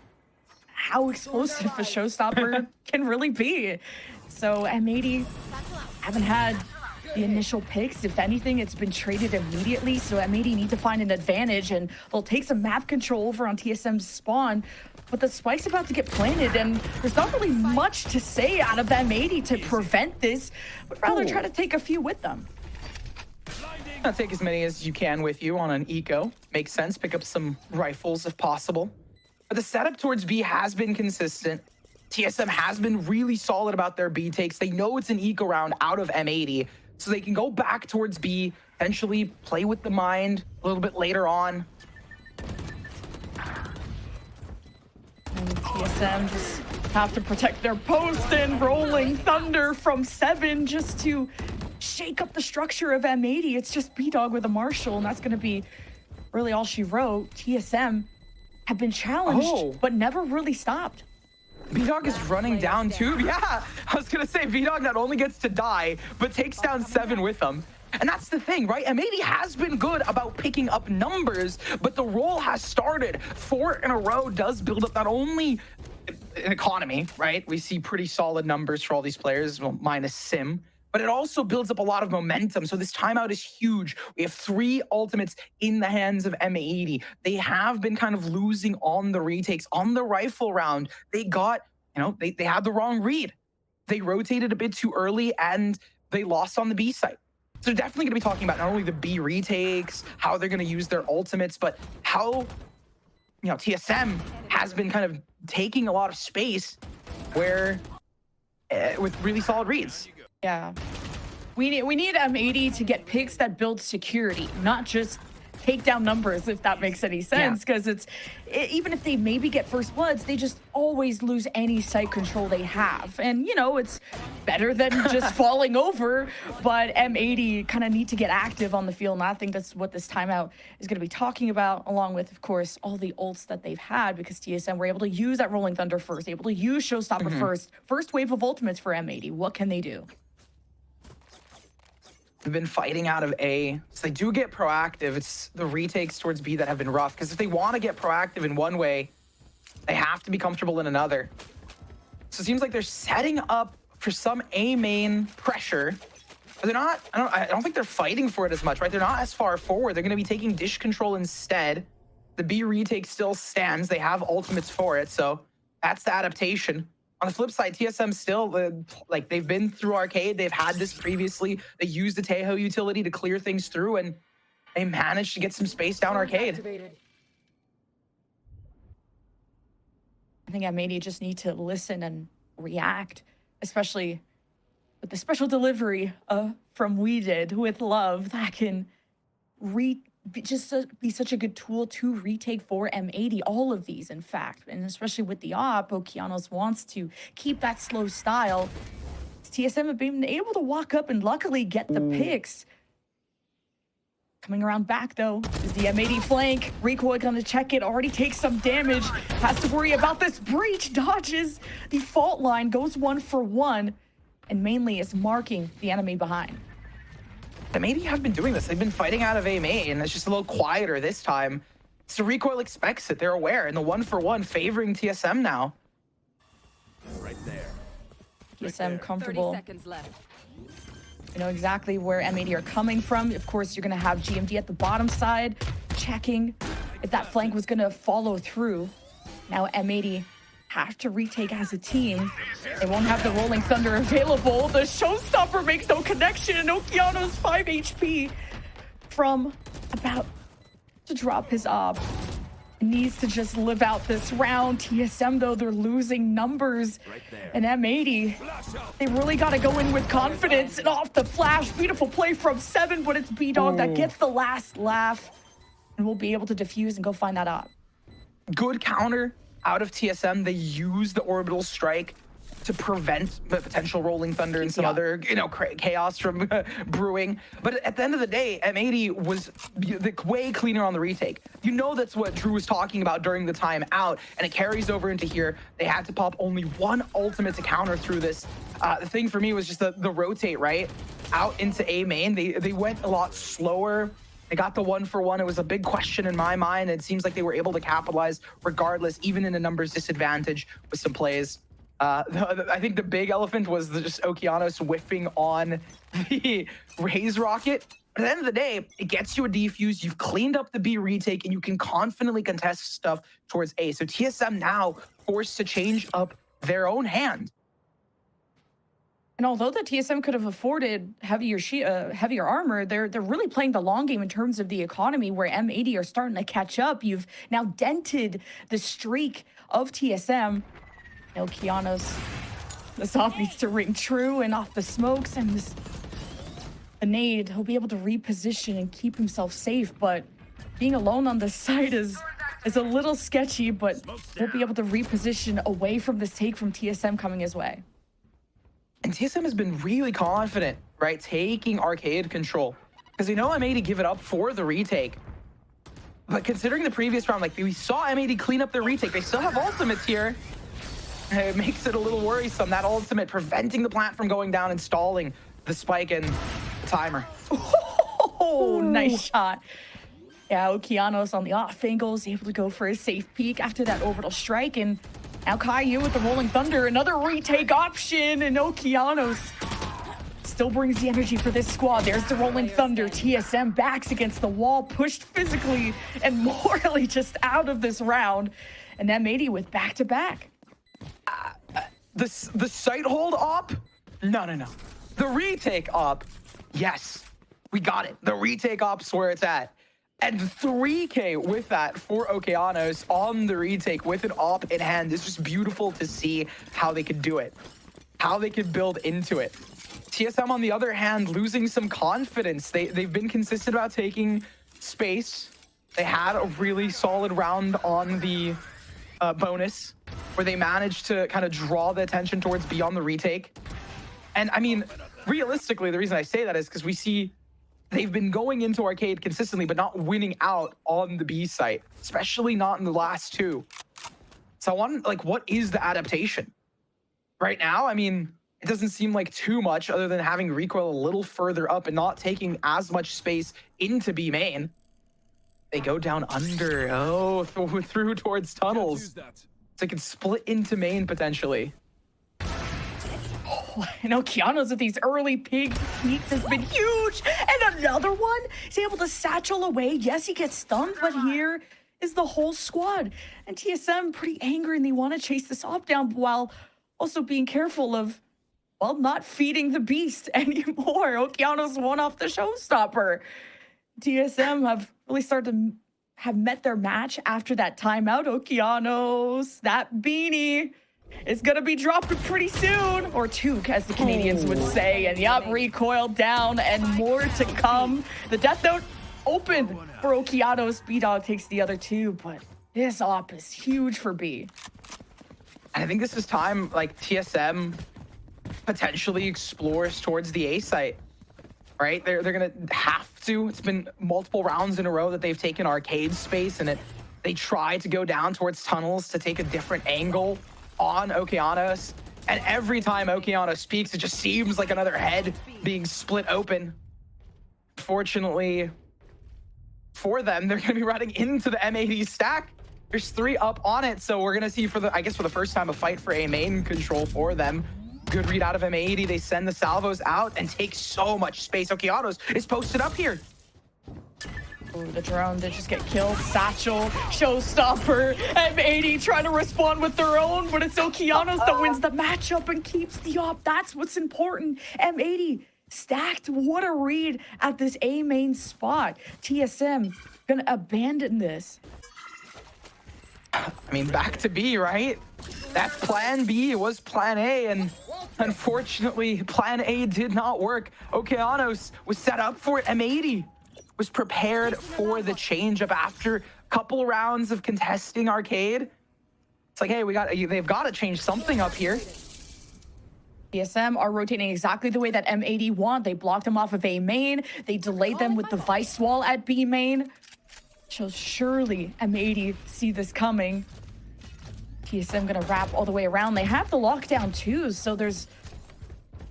how explosive a showstopper can really be. So M80 haven't had the initial picks. If anything, it's been traded immediately. So M80 need to find an advantage, and they'll take some map control over on TSM's spawn. But the spike's about to get planted, and there's not really much to say out of M80 to prevent this. Would rather try to take a few with them. I'll take as many as you can with you on an eco. Makes sense. Pick up some rifles if possible. But the setup towards B has been consistent. TSM has been really solid about their B takes. They know it's an eco round out of M80, so they can go back towards B, potentially play with the mind a little bit later on. And TSM just have to protect their post, and rolling thunder from 7 just to shake up the structure of M80. It's just B-Dog with a Marshall, and that's going to be really all she wrote. TSM have been challenged, but never really stopped. B-Dog is running down too. Yeah, I was gonna say B-Dog not only gets to die, but takes down 7 with them. And that's the thing, right? M80 has been good about picking up numbers, but the roll has started. 4 in a row does build up not only an economy, right? We see pretty solid numbers for all these players, well, minus Sim, but it also builds up a lot of momentum. So this timeout is huge. We have 3 ultimates in the hands of M80. They have been kind of losing on the retakes. On the rifle round, they got, they had the wrong read. They rotated a bit too early, and they lost on the B site. So they're definitely going to be talking about not only the B retakes, how they're going to use their ultimates, but how, TSM has been kind of taking a lot of space where with really solid reads. Yeah. We need M80 to get picks that build security, not just take down numbers, if that makes any sense, because even if they maybe get first bloods, they just always lose any site control they have. And, it's better than just falling over, but M80 kind of need to get active on the field, and I think that's what this timeout is going to be talking about, along with, of course, all the ults that they've had, because TSM were able to use that Rolling Thunder first, able to use Showstopper first wave of ultimates for M80. What can they do? They've been fighting out of A, so they do get proactive. It's the retakes towards B that have been rough, because if they want to get proactive in one way, they have to be comfortable in another. So it seems like they're setting up for some A main pressure, but they're not, I don't think they're fighting for it as much, right? They're not as far forward. They're going to be taking dish control instead. The B retake still stands. They have ultimates for it, so that's the adaptation. On the flip side, TSM still, they've been through Arcade. They've had this previously. They used the Tejo utility to clear things through, and they managed to get some space down Arcade. I think M80 just need to listen and react, especially with the special delivery from We Did with Love that can be such a good tool to retake for M80, all of these, in fact, and especially with the op, Okeanos wants to keep that slow style. TSM have been able to walk up and luckily get the picks. Coming around back, though, is the M80 flank. Recoil gonna check it, already takes some damage, has to worry about this breach, dodges the fault line, goes 1 for 1, and mainly is marking the enemy behind. M80 have been doing this. They've been fighting out of A main, and it's just a little quieter this time. So Recoil expects it. They're aware, and the 1 for 1 favoring TSM now. Right there. TSM comfortable. 30 seconds left. You know exactly where M80 are coming from. Of course, you're going to have GMD at the bottom side, checking if that flank was going to follow through. Now M80 have to retake as a team. They won't have the Rolling Thunder available. The Showstopper makes no connection. Okeanos 5 HP from about to drop his op. Needs to just live out this round. TSM, though, they're losing numbers. Right there. And M80, they really got to go in with confidence. And off the flash, beautiful play from 7, but it's B-Dog that gets the last laugh. And we'll be able to defuse and go find that op. Good counter out of TSM. They use the orbital strike. to prevent the potential rolling thunder and some other, chaos from brewing. But at the end of the day, M80 was way cleaner on the retake. You know that's what Drew was talking about during the timeout, and it carries over into here. They had to pop only one ultimate to counter through this. The thing for me was just the rotate, right? Out into A main. They went a lot slower. They got the 1-for-1. It was a big question in my mind. It seems like they were able to capitalize regardless, even in a numbers disadvantage with some plays. I think the big elephant was just Okeanos whiffing on the Raze rocket. At the end of the day, it gets you a defuse. You've cleaned up the B retake, and you can confidently contest stuff towards A. So TSM now forced to change up their own hand. And although the TSM could have afforded heavier armor, they're really playing the long game in terms of the economy, where M80 are starting to catch up. You've now dented the streak of TSM. Okeanos, the soft needs to ring true, and off the smokes and the nade, he'll be able to reposition and keep himself safe. But being alone on the site is a little sketchy, but he'll be able to reposition away from this take from TSM coming his way. And TSM has been really confident, right, taking arcade control, because they know M80 give it up for the retake. But considering the previous round, like, we saw M80 clean up their retake. They still have ultimates here. It makes it a little worrisome, that ultimate preventing the plant from going down and stalling the spike and the timer. Oh, nice shot. Yeah, Okeanos on the off angle is able to go for a safe peek after that orbital strike. And now Caillou with the rolling thunder, another retake option, and Okeanos still brings the energy for this squad. There's the rolling thunder. TSM backs against the wall, pushed physically and morally just out of this round. And M80 with back-to-back. The site hold op? No. The retake op, yes, we got it. The retake op's where it's at. And 3K with that for Okeanos on the retake with an op in hand. It's just beautiful to see how they could do it, how they could build into it. TSM, on the other hand, losing some confidence. They've been consistent about taking space. They had a really solid round on the bonus, where they managed to kind of draw the attention towards beyond the retake. And I mean, realistically, the reason I say that is because we see they've been going into arcade consistently, but not winning out on the B site, especially not in the last two. So I want, like, what is the adaptation? Right now, I mean, it doesn't seem like too much other than having recoil a little further up and not taking as much space into B main. They go down under, through towards tunnels. So they can split into main potentially. Oh, and Okeanos with these early peaks has been huge. And another one, he's able to satchel away. Yes, he gets stunned, but here is the whole squad. And TSM pretty angry, and they want to chase this op down while also being careful of, well, not feeding the beast anymore. Okeanos won off the showstopper. TSM have really started to have met their match after that timeout. Okeanos, that beanie is going to be dropping pretty soon. Or toque, as the Canadians would say. And yep, recoil down and more to come. The death note open for Okeanos. B-Dog takes the other two, but this op is huge for B. And I think this is time, like, TSM potentially explores towards the A site. Right? They're going to have to. It's been multiple rounds in a row that they've taken arcade space, and they try to go down towards tunnels to take a different angle on Okeanos. And every time Okeanos speaks, it just seems like another head being split open. Fortunately for them, they're going to be running into the M80 stack. There's 3 up on it, so we're going to see, for the first time, a fight for A main control for them. Good read out of M80. They send the salvos out and take so much space. Okeanos is posted up here. Ooh, the drone did just get killed. Satchel, showstopper, M80 trying to respond with their own, but it's Okeanos that wins the matchup and keeps the op. That's what's important. M80 stacked. What a read at this A main spot. TSM gonna abandon this. I mean, back to B, right? That's plan B. It was plan A, and unfortunately, plan A did not work. Okeanos was set up for it. M80 was prepared for the change-up after a couple rounds of contesting arcade. It's like, hey, they've got to change something up here. TSM are rotating exactly the way that M80 want. They blocked them off of A main. They delayed them with the Vice wall at B main. So surely M80 see this coming. TSM gonna wrap all the way around. They have the lockdown too, so there's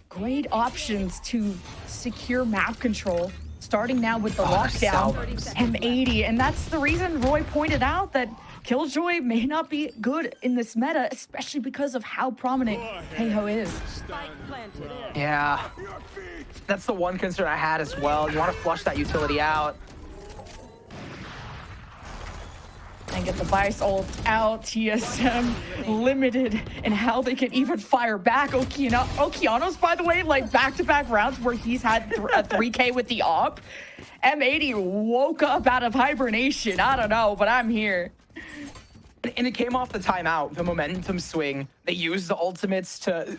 great options to secure map control. Starting now with the lockdown, M80, and that's the reason Roy pointed out that Killjoy may not be good in this meta, especially because of how prominent Heiho is. Yeah, that's the one concern I had as well. You want to flush that utility out. And get the Vice ult out. TSM limited in how they can even fire back. Okeanos, by the way, like back-to-back rounds where he's had a 3K with the op. M80 woke up out of hibernation. I don't know, but I'm here. And it came off the timeout, the momentum swing. They used the ultimates to,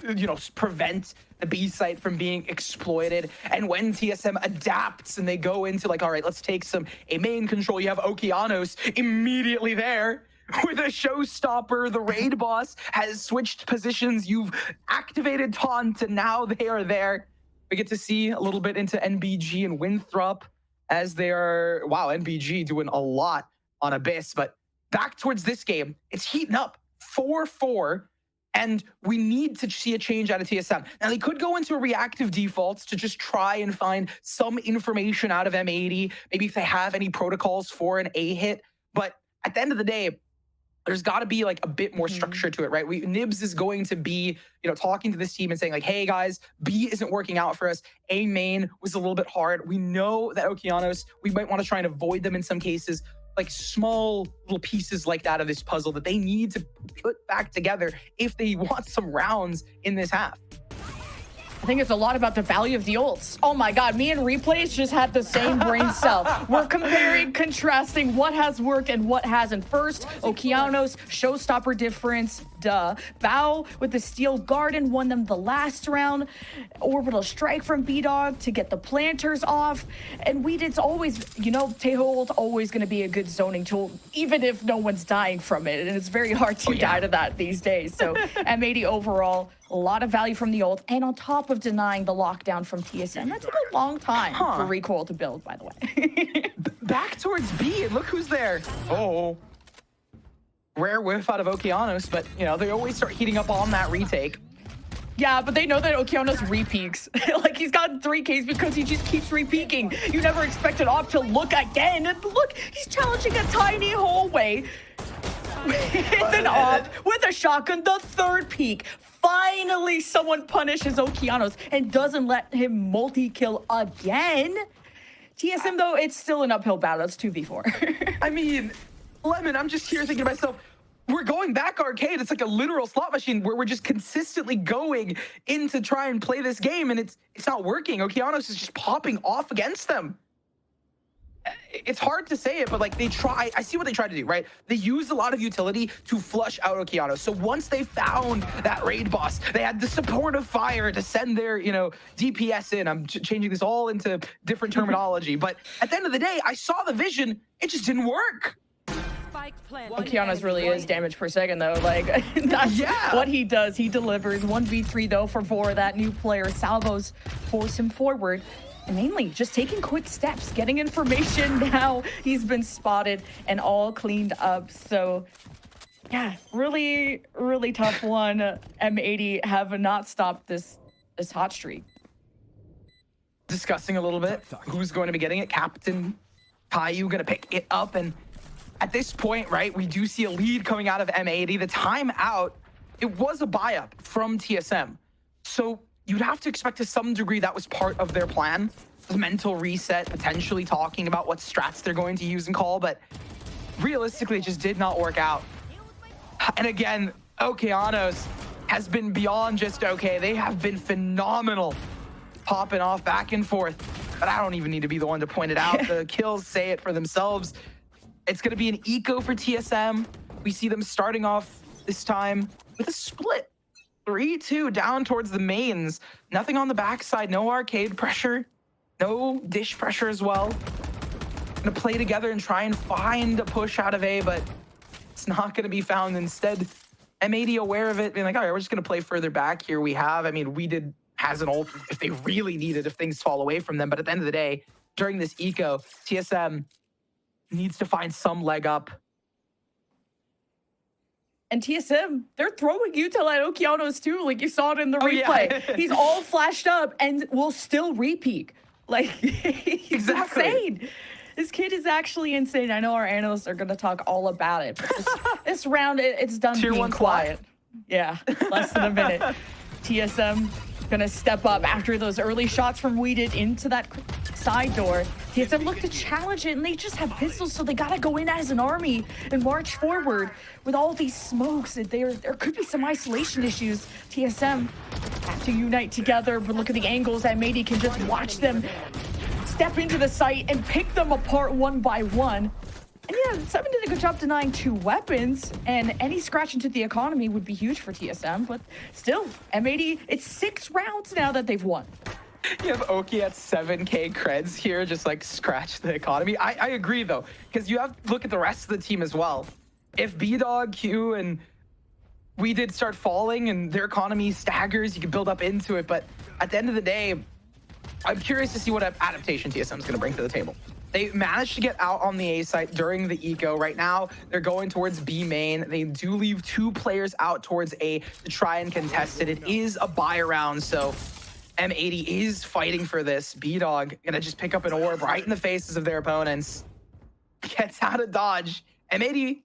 prevent the B site from being exploited. And when TSM adapts and they go into like, all right, let's take some A main control. You have Okeanos immediately there with a showstopper. The raid boss has switched positions. You've activated taunt, and now they are there. We get to see a little bit into NBG and Winthrop as they are, wow, NBG doing a lot on Abyss, but back towards this game, it's heating up 4-4, and we need to see a change out of TSM. Now, they could go into reactive defaults to just try and find some information out of M80, maybe if they have any protocols for an A hit, but at the end of the day, there's got to be like a bit more structure to it, right? Nibs is going to be, talking to this team and saying like, hey guys, B isn't working out for us. A main was a little bit hard. We know that Okeanos, we might want to try and avoid them in some cases, like small little pieces like that of this puzzle that they need to put back together if they want some rounds in this half. I think it's a lot about the value of the ults. Oh my God, me and Replays just had the same brain cell. We're comparing, contrasting what has worked and what hasn't. First, Okeanos, showstopper difference, duh. Bao with the Steel Garden won them the last round. Orbital Strike from B-Dog to get the planters off. And it's always, Taeho ult always gonna be a good zoning tool, even if no one's dying from it. And it's very hard to die to that these days. So M80 overall, a lot of value from the ult, and on top of denying the lockdown from TSM. That took a long time for Recoil to build, by the way. Back towards B, and look who's there. Oh. Rare whiff out of Okeanos, but, they always start heating up on that retake. Yeah, but they know that Okeanos re-peaks. Like, he's gotten 3Ks because he just keeps re-peaking. You never expect an op to look again. And look, he's challenging a tiny hallway. With an op, with a shotgun, the third peak. Finally, someone punishes Okeanos and doesn't let him multi-kill again. TSM, though, it's still an uphill battle. It's 2v4. I mean, Lemon, I'm just here thinking to myself, we're going back arcade. It's like a literal slot machine where we're just consistently going in to try and play this game, and it's not working. Okeanos is just popping off against them. It's hard to say it, but like I see what they try to do, right? They use a lot of utility to flush out Okeanos. So once they found that raid boss, they had the supportive fire to send their, DPS in. I'm changing this all into different terminology, but at the end of the day, I saw the vision. It just didn't work. Okeanos really is damage per second, though. Like, that's what he does. He delivers. 1v3, though, for Vor. That new player, Salvos, force him forward. And mainly just taking quick steps, getting information. Now he's been spotted and all cleaned up. So, yeah, really, really tough one. M80 have not stopped this hot streak. Discussing a little bit who's going to be getting it. Captain Caillou going to pick it up, and at this point, right, we do see a lead coming out of M80. The timeout, it was a buy-up from TSM. So you'd have to expect to some degree that was part of their plan. The mental reset, potentially talking about what strats they're going to use and call, but realistically, it just did not work out. And again, Okeanos has been beyond just okay. They have been phenomenal, popping off back and forth. But I don't even need to be the one to point it out. The kills say it for themselves. It's going to be an eco for TSM. We see them starting off this time with a split. 3-2 down towards the mains. Nothing on the backside. No arcade pressure. No dish pressure as well. Gonna play together and try and find a push out of A, but it's not gonna be found. Instead, M80 aware of it, being like, all right, we're just going to play further back here. I mean, has an ult if they really need it, if things fall away from them. But at the end of the day, during this eco, TSM needs to find some leg up. And TSM, they're throwing util at Okeanos too. Like you saw it in the replay. Yeah. He's all flashed up and will still repeak. Like he's insane. This kid is actually insane. I know our analysts are going to talk all about it. But this round, it's done Tier being 1 quiet. Yeah, less than a minute. TSM going to step up after those early shots from Weeded into that side door. TSM look to challenge it, and they just have pistols, so they got to go in as an army and march forward. With all these smokes, there could be some isolation issues. TSM have to unite together, but look at the angles. M80 can just watch them step into the site and pick them apart one by one. And yeah, 7 did a good job denying 2 weapons, and any scratch into the economy would be huge for TSM, but still, M80, it's 6 rounds now that they've won. You have Oki at 7K creds here, just like scratch the economy. I agree though, because you have to look at the rest of the team as well. If B-Dog, Q, and we did start falling and their economy staggers, you can build up into it, but at the end of the day, I'm curious to see what adaptation TSM is going to bring to the table. They managed to get out on the A site during the eco. Right now, they're going towards B main. They do leave 2 players out towards A to try and contest it. It is a buy round, so M80 is fighting for this. B-Dog gonna just pick up an orb right in the faces of their opponents. Gets out of dodge. M80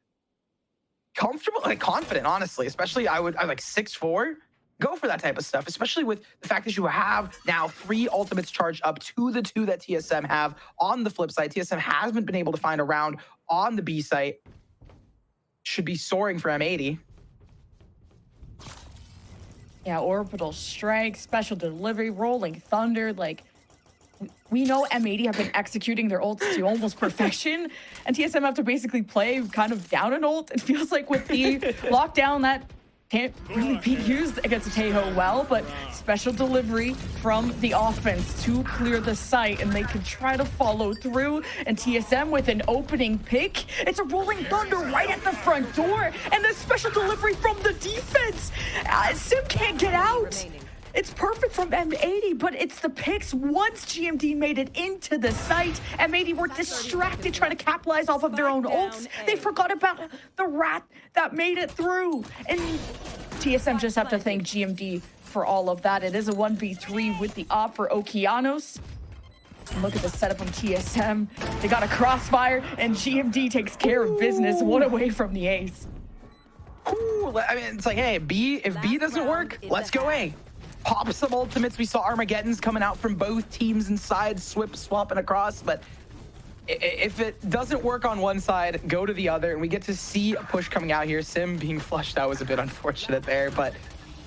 comfortable, like confident, honestly. Especially I'm like 6'4". Go for that type of stuff, especially with the fact that you have now 3 ultimates charged up to the 2 that TSM have. On the flip side, TSM hasn't been able to find a round on the B site. Should be soaring for M80. Yeah, orbital strike, special delivery, rolling thunder. Like, we know M80 have been executing their ults to almost perfection, and TSM have to basically play kind of down an ult. It feels like with the lockdown that can't really be used against Tejo well, but special delivery from the offense to clear the site, and they can try to follow through. And TSM with an opening pick. It's a rolling thunder right at the front door, and the special delivery from the defense. Sim can't get out. It's perfect from M80, but it's the picks once GMD made it into the site. M80 were distracted trying to capitalize off of their own ults. They forgot about the rat that made it through. And TSM just have to thank GMD for all of that. It is a 1v3 with the op for Okeanos. And look at the setup from TSM. They got a crossfire, and GMD takes care of business, 1 away from the ace. Ooh, I mean, it's like, hey, if B doesn't work, let's go A. Pop some ultimates. We saw Armageddons coming out from both teams inside, swapping across, but if it doesn't work on one side, go to the other, and we get to see a push coming out here. Sim being flushed out was a bit unfortunate there, but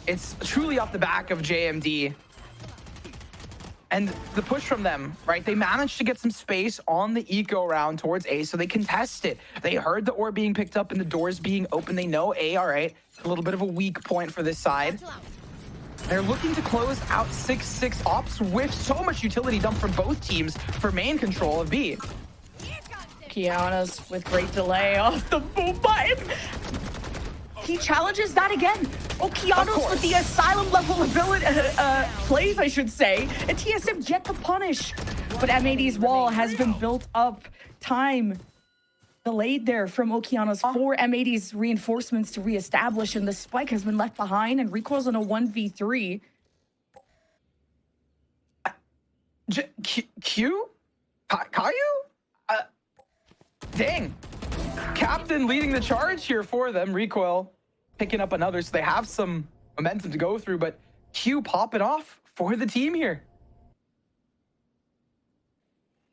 it's truly off the back of JMD. And the push from them, right? They managed to get some space on the eco round towards A, so they contest it. They heard the orb being picked up and the doors being open. They know A, all right, a little bit of a weak point for this side. They're looking to close out 6-6 ops with so much utility dumped from both teams for main control of B. Kiana's with great delay off the boom button. He challenges that again. Okeanos with the asylum level ability plays, I should say. And TSM get the punish. But M80's wall has been built up. Time delayed there from Okeanos for M80's reinforcements to reestablish, and the spike has been left behind, and Recoil's on a 1v3. Q? Caillou? Dang. Captain leading the charge here for them. Recoil picking up another, so they have some momentum to go through, but Q popping off for the team here.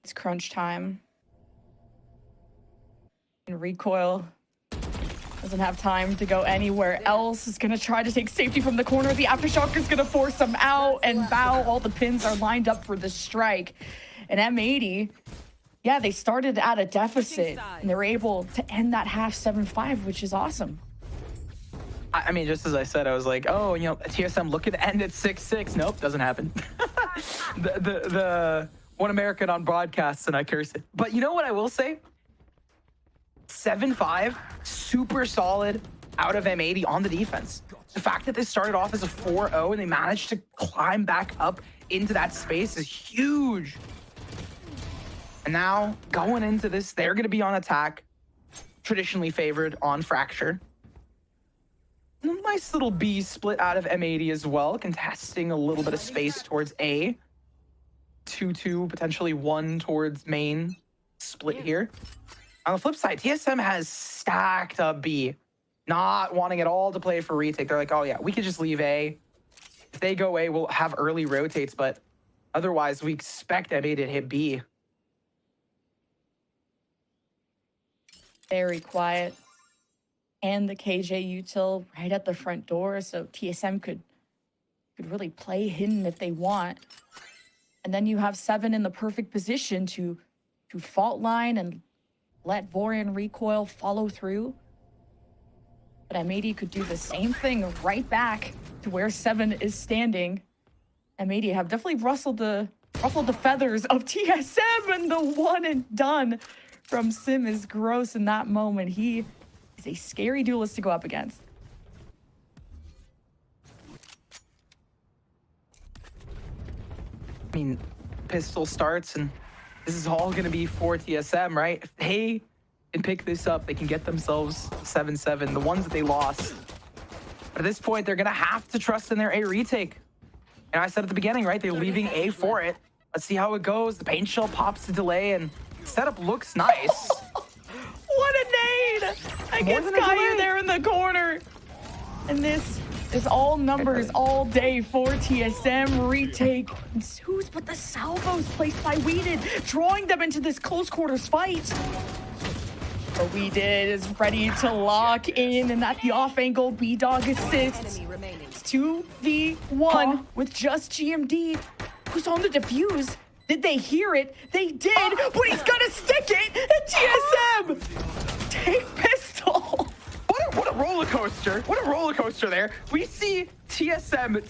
It's crunch time. And Recoil doesn't have time to go anywhere else. Is going to try to take safety from the corner. The Aftershock is going to force them out, and Bao, all the pins are lined up for the strike. And M80, yeah, they started at a deficit, and they were able to end that half 7-5, which is awesome. I mean, just as I said, I was like, oh, you know, TSM looking to end at 6-6. Nope, doesn't happen. the One American on broadcasts, and I cursed it. But you know what I will say? 7-5, super solid. out of M80 on the defense. The fact that they started off as a 4-0 and they managed to climb back up into that space is huge. And now going into this, they're going to be on attack, traditionally favored on Fracture. Nice little B split out of M80 as well, contesting a little bit of space towards A. 2-2, potentially 1 towards main split here. On the flip side, TSM has stacked up B, not wanting at all to play for retake. They're like, oh yeah, we could just leave A. If they go A, we'll have early rotates, but otherwise we expect M80 to hit B. Very quiet. And the KJ util right at the front door, so TSM could really play hidden if they want. And then you have 7 in the perfect position to fault line and let Vorian recoil follow through. But M80 could do the same thing right back to where 7 is standing. M80 have definitely ruffled the feathers of TSM, and the one and done from Sim is gross in that moment. He is a scary duelist to go up against. I mean, pistol starts, and this is all going to be for TSM, right? If they can pick this up, they can get themselves 7-7, the ones that they lost. But at this point, they're going to have to trust in their A retake. And I said at the beginning, right? They're leaving A for it. Let's see how it goes. The paint shell pops the delay, and setup looks nice. What a nade! I get Skyer there in the corner. And this is all numbers all day for TSM. Retake ensues, but the salvos placed by Weeded, drawing them into this close quarters fight. But Weeded is ready to lock in, and at the off angle, B-Dog assists. It's 2v1 with just GMD, who's on the defuse. Did they hear it? They did, but he's gonna stick it, and TSM take pistol. What a roller coaster. What a roller coaster there. We see TSM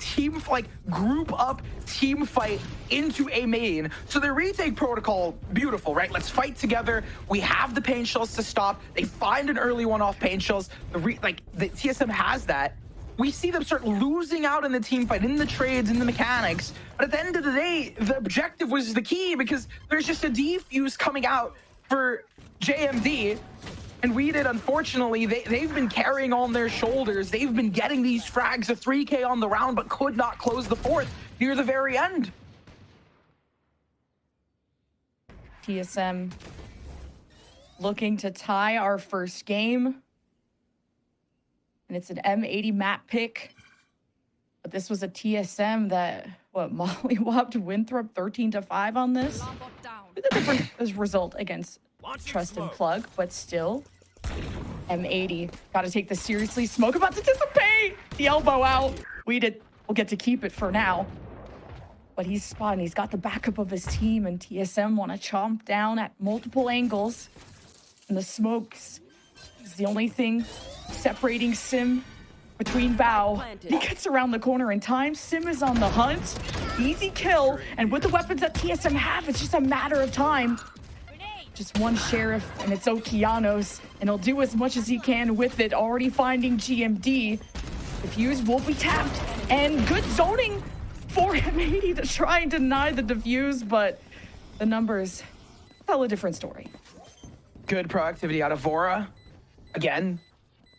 group up team fight into a main. So the retake protocol, beautiful, right? Let's fight together. We have the paint shells to stop. They find an early one off paint shells. The TSM has that. We see them start losing out in the team fight, in the trades, in the mechanics. But at the end of the day, the objective was the key, because there's just a defuse coming out for JMD. And Weeded, unfortunately, they've been carrying on their shoulders. They've been getting these frags of 3K on the round, but could not close the fourth near the very end. TSM looking to tie our first game. And it's an M80 map pick. But this was a TSM that, mollywopped Winthrop 13-5 on this. With a different result against Trust and Plug, but still, M80 got to take this seriously. Smoke about to dissipate. The elbow out. We'll get to keep it for now. But he's spotting. He's got the backup of his team, and TSM want to chomp down at multiple angles. And the smokes is the only thing separating Sim between Val. He gets around the corner in time. Sim is on the hunt. Easy kill. And with the weapons that TSM have, it's just a matter of time. Just one sheriff, and it's Okeanos, and he'll do as much as he can with it. Already finding GMD. The fuse will be tapped, and good zoning for M80 to try and deny the defuse, but the numbers tell a different story. Good proactivity out of Vora. Again,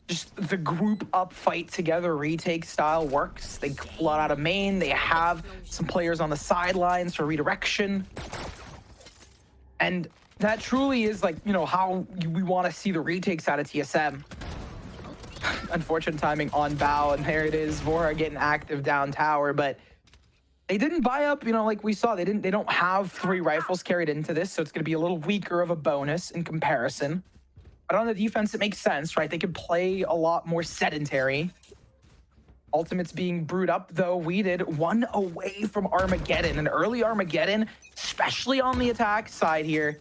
just the group up fight together retake style works. They flood out of main. They have some players on the sidelines for redirection. And that truly is how we want to see the retakes out of TSM. Unfortunate timing on Bao, and there it is. Vora getting active down tower, but they didn't buy up, like we saw. They don't have 3 rifles carried into this, so it's going to be a little weaker of a bonus in comparison. But on the defense, it makes sense, right? They could play a lot more sedentary. Ultimates being brewed up, though. Weeded 1 away from Armageddon. An early Armageddon, especially on the attack side here,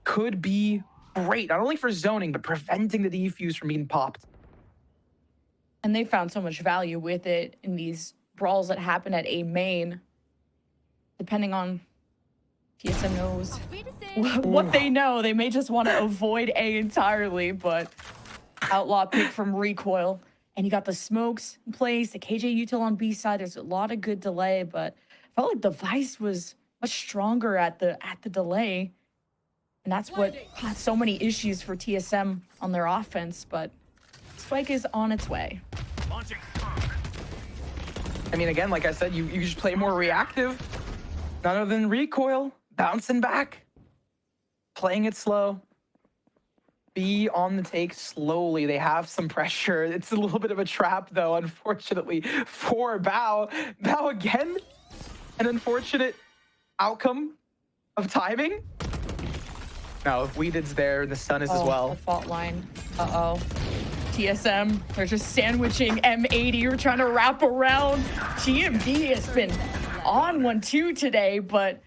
could be great, not only for zoning, but preventing the defuse from being popped. And they found so much value with it in these brawls that happen at A main. Depending on TSM knows what they know. They may just want to avoid A entirely, but Outlaw pick from Recoil. And you got the smokes in place, the KJ util on B side. There's a lot of good delay, but I felt like the Vice was much stronger at the delay. And that's what caused so many issues for TSM on their offense, but Spike is on its way. I mean, again, like I said, you just play more reactive. None other than Recoil, bouncing back, playing it slow. Be on the take slowly. They have some pressure. It's a little bit of a trap, though, unfortunately, for Bao. Bao again, an unfortunate outcome of timing. No, if Weeded's there, the sun is as well. The fault line. Uh-oh. TSM, they're just sandwiching M80. We're trying to wrap around. GMD has been on 1-2 today, but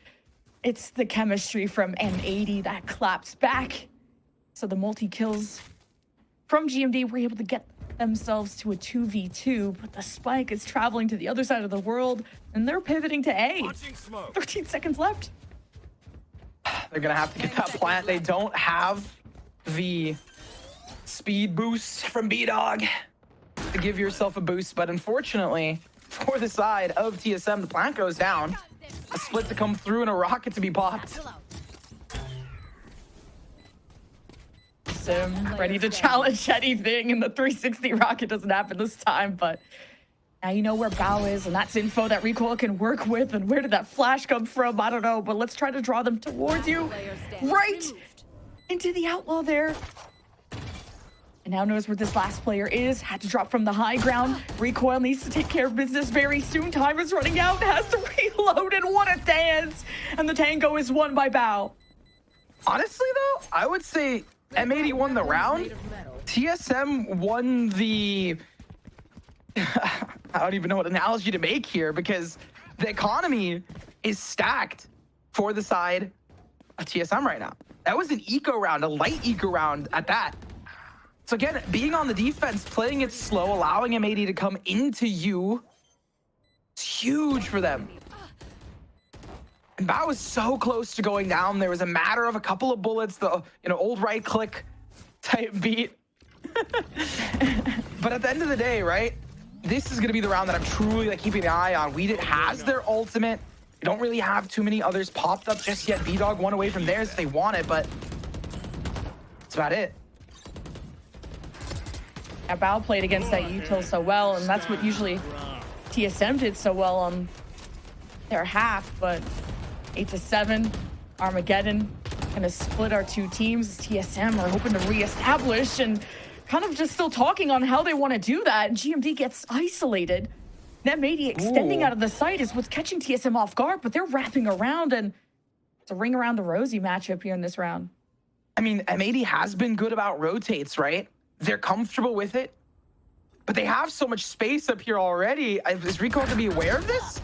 it's the chemistry from M80 that claps back. So the multi-kills from GMD were able to get themselves to a 2v2, but the Spike is traveling to the other side of the world, and they're pivoting to A. 13 seconds left. They're going to have to get that plant. They don't have the speed boost from B-Dog to give yourself a boost, but unfortunately, for the side of TSM, the plant goes down. A split to come through and a rocket to be popped. Sim ready to challenge anything, and the 360 rocket doesn't happen this time, but now you know where Bao is, and that's info that Recoil can work with. And where did that flash come from? I don't know, but let's try to draw them towards you. Right into the Outlaw there. And now knows where this last player is. Had to drop from the high ground. Recoil needs to take care of business very soon. Time is running out. Has to reload, and what a dance. And the tango is won by Bao. Honestly, though, I would say M80 won the round. TSM won the... I don't even know what analogy to make here, because the economy is stacked for the side of TSM right now. That was an eco round, a light eco round at that. So again, being on the defense, playing it slow, allowing M80 to come into you, it's huge for them. And Bao was so close to going down. There was a matter of a couple of bullets, the old right click type beat. But at the end of the day, right? This is going to be the round that I'm truly keeping an eye on. Weeded has their ultimate. They don't really have too many others popped up just yet. B-Dog one away from theirs if they want it, but that's about it. Yeah, Bao played against that util so well, and that's what usually TSM did so well on their half, but 8-7, Armageddon gonna split our two teams. TSM are hoping to reestablish and kind of just still talking on how they want to do that. And GMD gets isolated. M80 extending out of the site is what's catching TSM off guard, but they're wrapping around, and it's a ring around the rosy matchup here in this round. I mean, M80 has been good about rotates, right? They're comfortable with it, but they have so much space up here already. Is Recoil to be aware of this?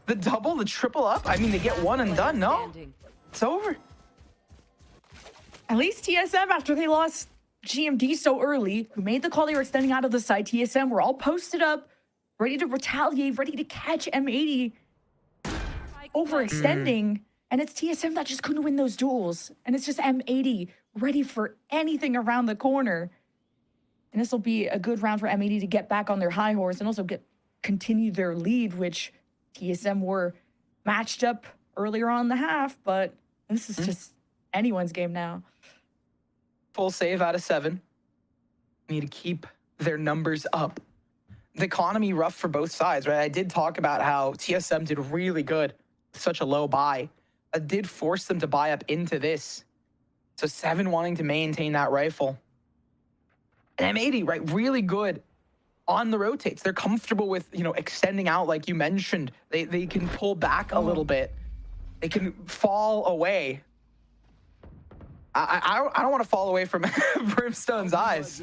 The double, the triple up? I mean, they get one and done. No, it's over. At least TSM, after they lost GMD so early, who made the call they were extending out of the side, TSM were all posted up, ready to retaliate, ready to catch M80 overextending. And it's TSM that just couldn't win those duels. And it's just M80 ready for anything around the corner. And this will be a good round for M80 to get back on their high horse and also continue their lead, which TSM were matched up earlier on in the half, but this is just anyone's game now. Full save out of 7. Need to keep their numbers up. The economy rough for both sides, right? I did talk about how TSM did really good with such a low buy. It did force them to buy up into this. So 7 wanting to maintain that rifle. And M80, right, really good on the rotates. They're comfortable with, extending out like you mentioned. They can pull back a little bit. They can fall away. I don't want to fall away from Brimstone's eyes.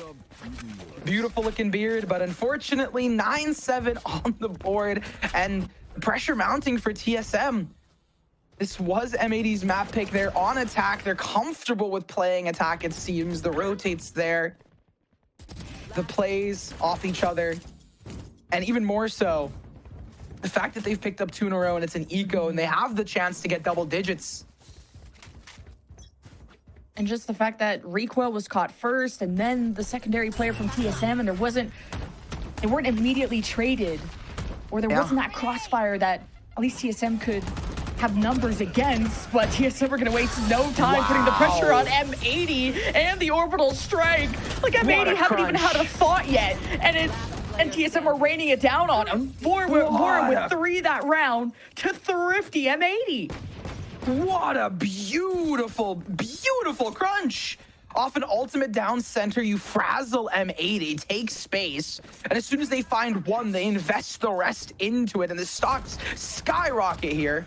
Beautiful looking beard, but unfortunately 9-7 on the board and pressure mounting for TSM. This was M80's map pick. They're on attack. They're comfortable with playing attack, it seems. The rotates there. The plays off each other. And even more so, the fact that they've picked up 2 in a row and it's an eco and they have the chance to get double digits. And just the fact that Recoil was caught first and then the secondary player from TSM, and they weren't immediately traded, or there wasn't that crossfire that at least TSM could have numbers against, but TSM are gonna waste no time putting the pressure on M80 and the orbital strike. Like M80 haven't even had a thought yet, and TSM are raining it down on him. Vora with 3 that round to thrifty M80. What a beautiful, beautiful crunch. Off an ultimate down center, you frazzle M80, take space, and as soon as they find one, they invest the rest into it, and the stocks skyrocket here.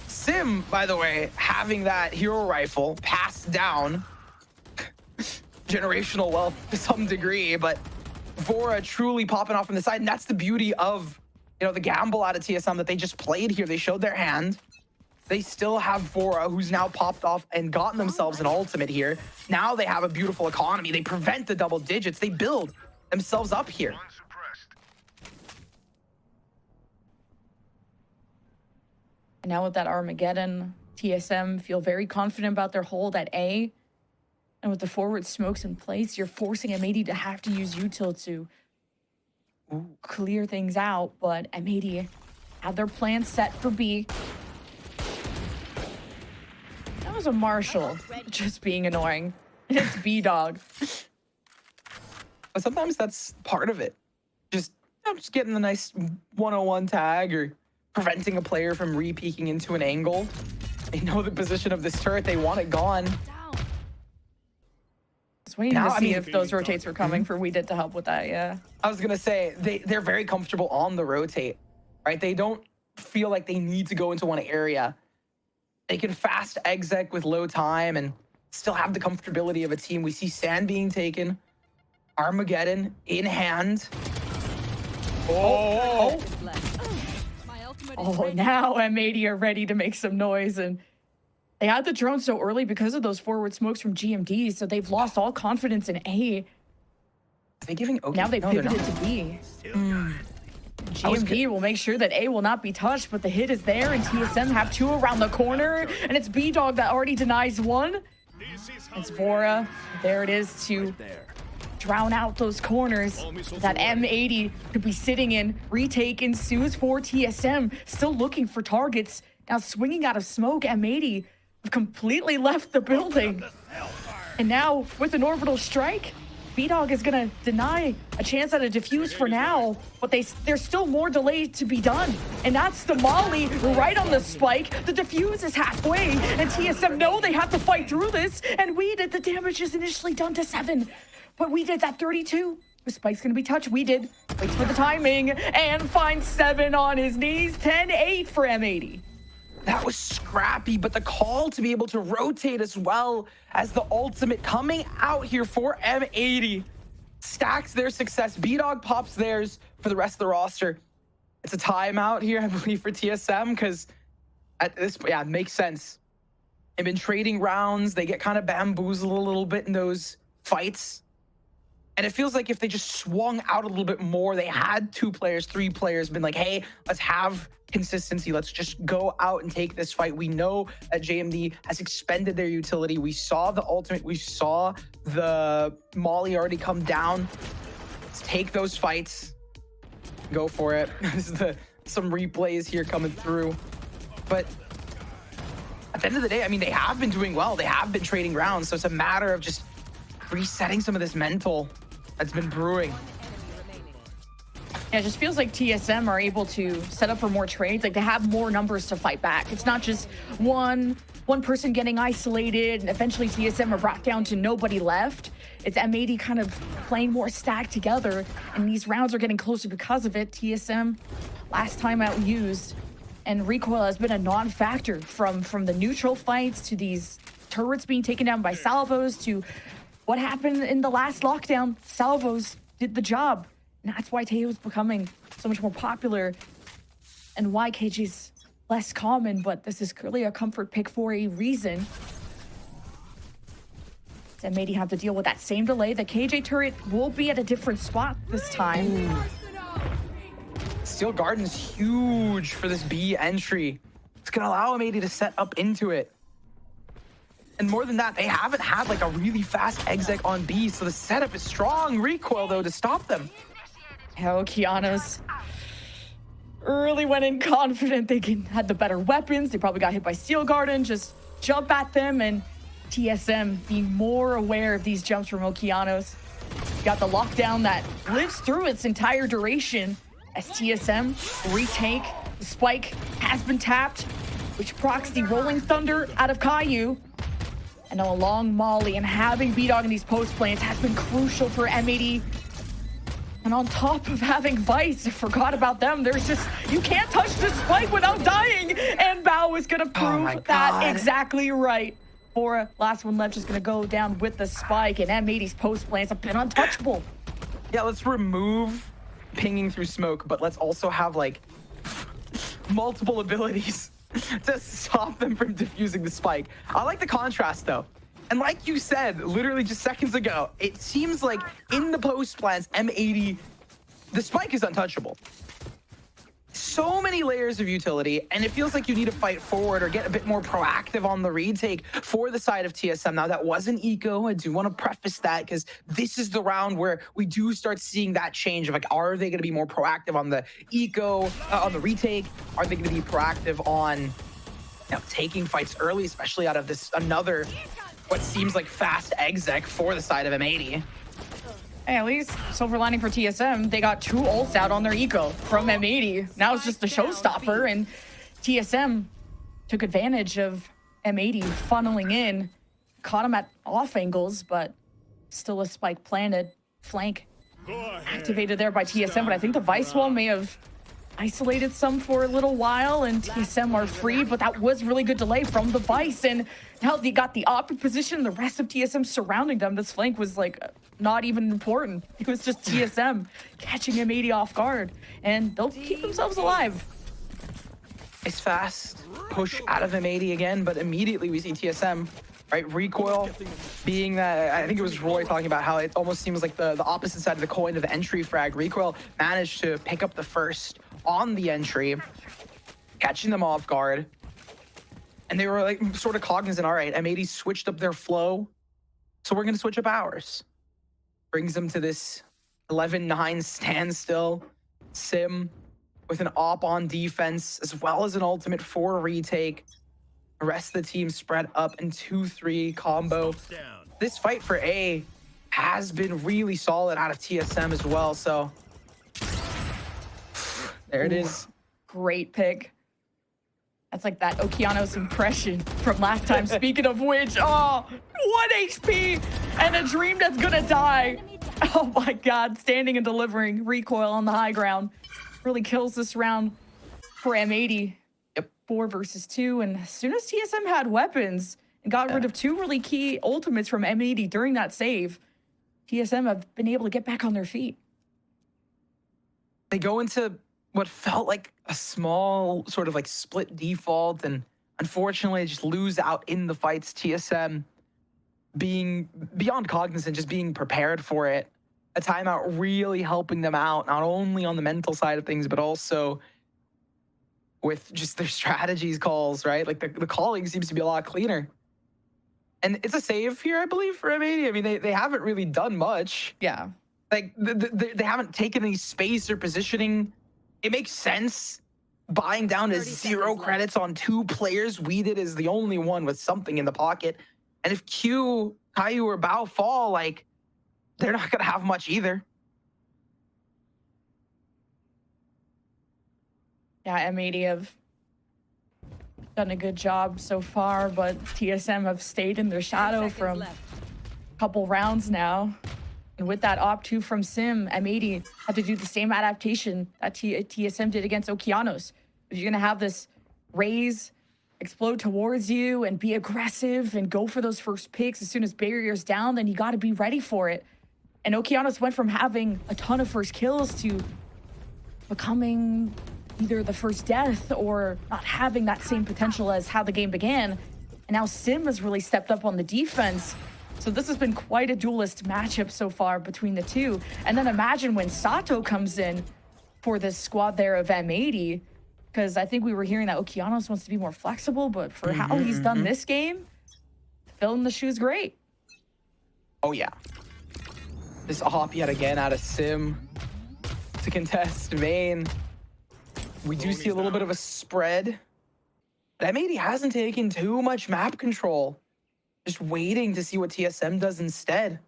Sim, by the way, having that hero rifle passed down, generational wealth to some degree, but Vora truly popping off from the side, and that's the beauty of, you know, the gamble out of TSM that they just played here. They showed their hand. They still have Vora, who's now popped off and gotten themselves an ultimate here. Now they have a beautiful economy. They prevent the double digits. They build themselves up here. And now with that Armageddon, TSM feel very confident about their hold at A. And with the forward smokes in place, you're forcing M80 to have to use util to clear things out. But M80 had their plan set for B. That was a Marshall just being annoying. It's B-Dog. But sometimes that's part of it. Just getting the nice 101 tag or preventing a player from re-peeking into an angle. They know the position of this turret. They want it gone. Just waiting to see if those rotates were coming for We Did to help with that, yeah. I was going to say, they're very comfortable on the rotate, right? They don't feel like they need to go into one area. They can fast exec with low time and still have the comfortability of a team. We see Sand being taken. Armageddon in hand. Oh, now M80 are ready to make some noise, and they had the drone so early because of those forward smokes from GMD, so they've lost all confidence in A. Are they giving OK? Now they pivoted to B. GMD will make sure that A will not be touched, but the hit is there, and TSM have 2 around the corner, and it's B-Dog that already denies 1. It's Vora. There it is to drown out those corners that M80 could be sitting in. Retake ensues for TSM, still looking for targets. Now swinging out of smoke, M80 have completely left the building. And now with an orbital strike, B-Dog is gonna deny a chance at a defuse for now, but there's still more delay to be done. And that's the Molly right on the spike. The defuse is halfway, and TSM know they have to fight through this, and We Did, the damage is initially done to 7. But We Did's at 32. The spike's gonna be touched. We Did waits for the timing and finds 7 on his knees. 10-8 for M80. That was scrappy, but the call to be able to rotate as well as the ultimate coming out here for M80 stacks their success. B-Dog pops theirs for the rest of the roster. It's a timeout here, I believe, for TSM, because at this point, yeah, it makes sense. They've been trading rounds. They get kind of bamboozled a little bit in those fights. And it feels like if they just swung out a little bit more, they had 2 players, 3 players, been like, hey, let's have consistency. Let's just go out and take this fight. We know that JMD has expended their utility. We saw the ultimate. We saw the Molly already come down. Let's take those fights. Go for it. This is some replays here coming through. But at the end of the day, I mean, they have been doing well. They have been trading rounds. So it's a matter of just resetting some of this mental that's been brewing. Yeah, it just feels like TSM are able to set up for more trades. Like they have more numbers to fight back. It's not just one person getting isolated and eventually TSM are brought down to nobody left. It's M80 kind of playing more stacked together, and these rounds are getting closer because of it. TSM last time out used, and recoil has been a non-factor from the neutral fights to these turrets being taken down by salvos to what happened in the last lockdown. Salvos did the job. And that's why Teo's becoming so much more popular and why KG's less common, but this is clearly a comfort pick for a reason. And maybe have to deal with that same delay. The KJ turret will be at a different spot this time. Ooh. Steel Garden's huge for this B entry. It's gonna allow M80 to set up into it. And more than that, they haven't had like a really fast exec on B, so the setup is strong. Recoil, though, to stop them. Okeanos early went in confident. They had the better weapons. They probably got hit by Steel Garden. Just jump at them, and TSM being more aware of these jumps from Okeanos. Got the lockdown that lives through its entire duration as TSM retake. The spike has been tapped, which procs the Rolling Thunder out of Caillou. And now a long molly, and having B-Dog in these post planes has been crucial for M80. And on top of having Vice, I forgot about them. There's just, you can't touch the spike without dying. And Bao is gonna prove that exactly right. Bora, last one left, just gonna go down with the spike, and M80's post planes have been untouchable. Yeah, let's remove pinging through smoke, but let's also have like multiple abilities to stop them from defusing the spike. I like the contrast though. And like you said, literally just seconds ago, it seems like in the post plans, M80, the spike is untouchable. So many layers of utility, and it feels like you need to fight forward or get a bit more proactive on the retake for the side of TSM. Now, that wasn't eco. I do want to preface that because this is the round where we do start seeing that change of like, are they going to be more proactive on the eco, on the retake? Are they going to be proactive on taking fights early, especially out of this another, what seems like fast exec for the side of M80? Hey, at least silver lining for TSM, they got 2 ults out on their eco from M80. Now it's just the showstopper, and TSM took advantage of M80 funneling in, caught him at off angles, but still a spike planted, flank activated there by TSM. But I think the Vice wall may have isolated some for a little while, and TSM are freed, but that was really good delay from the Vice, and now they got the op position, the rest of TSM surrounding them. This flank was like not even important. It was just TSM catching M80 off guard, and they'll keep themselves alive. It's fast push out of M80 again, but immediately we see TSM, right? Recoil being that, I think it was Roy talking about how it almost seems like the opposite side of the coin of the entry frag. Recoil managed to pick up the first on the entry, catching them off guard. And they were like sort of cognizant, all right, M80 switched up their flow, so we're gonna switch up ours. Brings them to this 11-9 standstill. Sim with an op on defense, as well as an ultimate for retake. The rest of the team spread up in 2-3 combo. This fight for A has been really solid out of TSM as well, so there it is. Great pick. That's like that Okeanos impression from last time. Speaking of which, oh, 1 HP and a dream that's gonna die. Oh my God, standing and delivering. Recoil on the high ground. Really kills this round for M80. Yep. 4 versus 2, and as soon as TSM had weapons and got rid of 2 really key ultimates from M80 during that save, TSM have been able to get back on their feet. They go into what felt like a small sort of like split default, and unfortunately just lose out in the fights. TSM being beyond cognizant, just being prepared for it. A timeout really helping them out, not only on the mental side of things, but also with just their strategies calls, right? Like the calling seems to be a lot cleaner. And it's a save here, I believe, for M80. I mean, they haven't really done much. Yeah. Like they haven't taken any space or positioning. It makes sense. Buying down to 0 credits on 2 players. Weeded is the only one with something in the pocket. And if Q, Caillou, or Bao fall, like, they're not going to have much either. Yeah, M80 have done a good job so far, but TSM have stayed in their shadow from a couple rounds now. And with that op 2 from Sim, M80 had to do the same adaptation that TSM did against Okeanos. If you're going to have this raise, explode towards you, and be aggressive and go for those first picks as soon as barrier's down, then you got to be ready for it. And Okeanos went from having a ton of first kills to becoming either the first death or not having that same potential as how the game began. And now Sim has really stepped up on the defense. So this has been quite a duelist matchup so far between the two. And then imagine when Sato comes in for this squad there of M80, because I think we were hearing that Okeanos wants to be more flexible, but for how he's done this game, filling the shoes great. Oh yeah. This hop yet again out of Sim to contest main. We do see a little bit of a spread. But M80 hasn't taken too much map control. Just waiting to see what TSM does instead.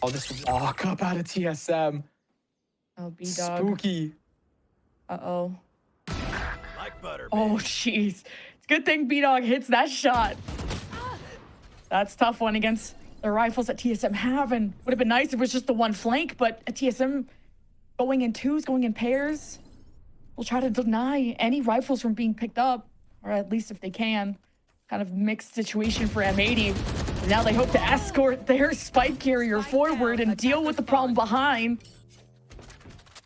Oh, this walk up out of TSM. Oh, B-Dog. Spooky. Uh-oh. Like butter. Oh, jeez. It's a good thing B-Dog hits that shot. That's a tough one against the rifles that TSM have, and would have been nice if it was just the one flank, but a TSM going in twos, going in pairs, will try to deny any rifles from being picked up, or at least if they can. Kind of mixed situation for M80. Now they hope to escort their spike carrier forward and deal with the problem behind.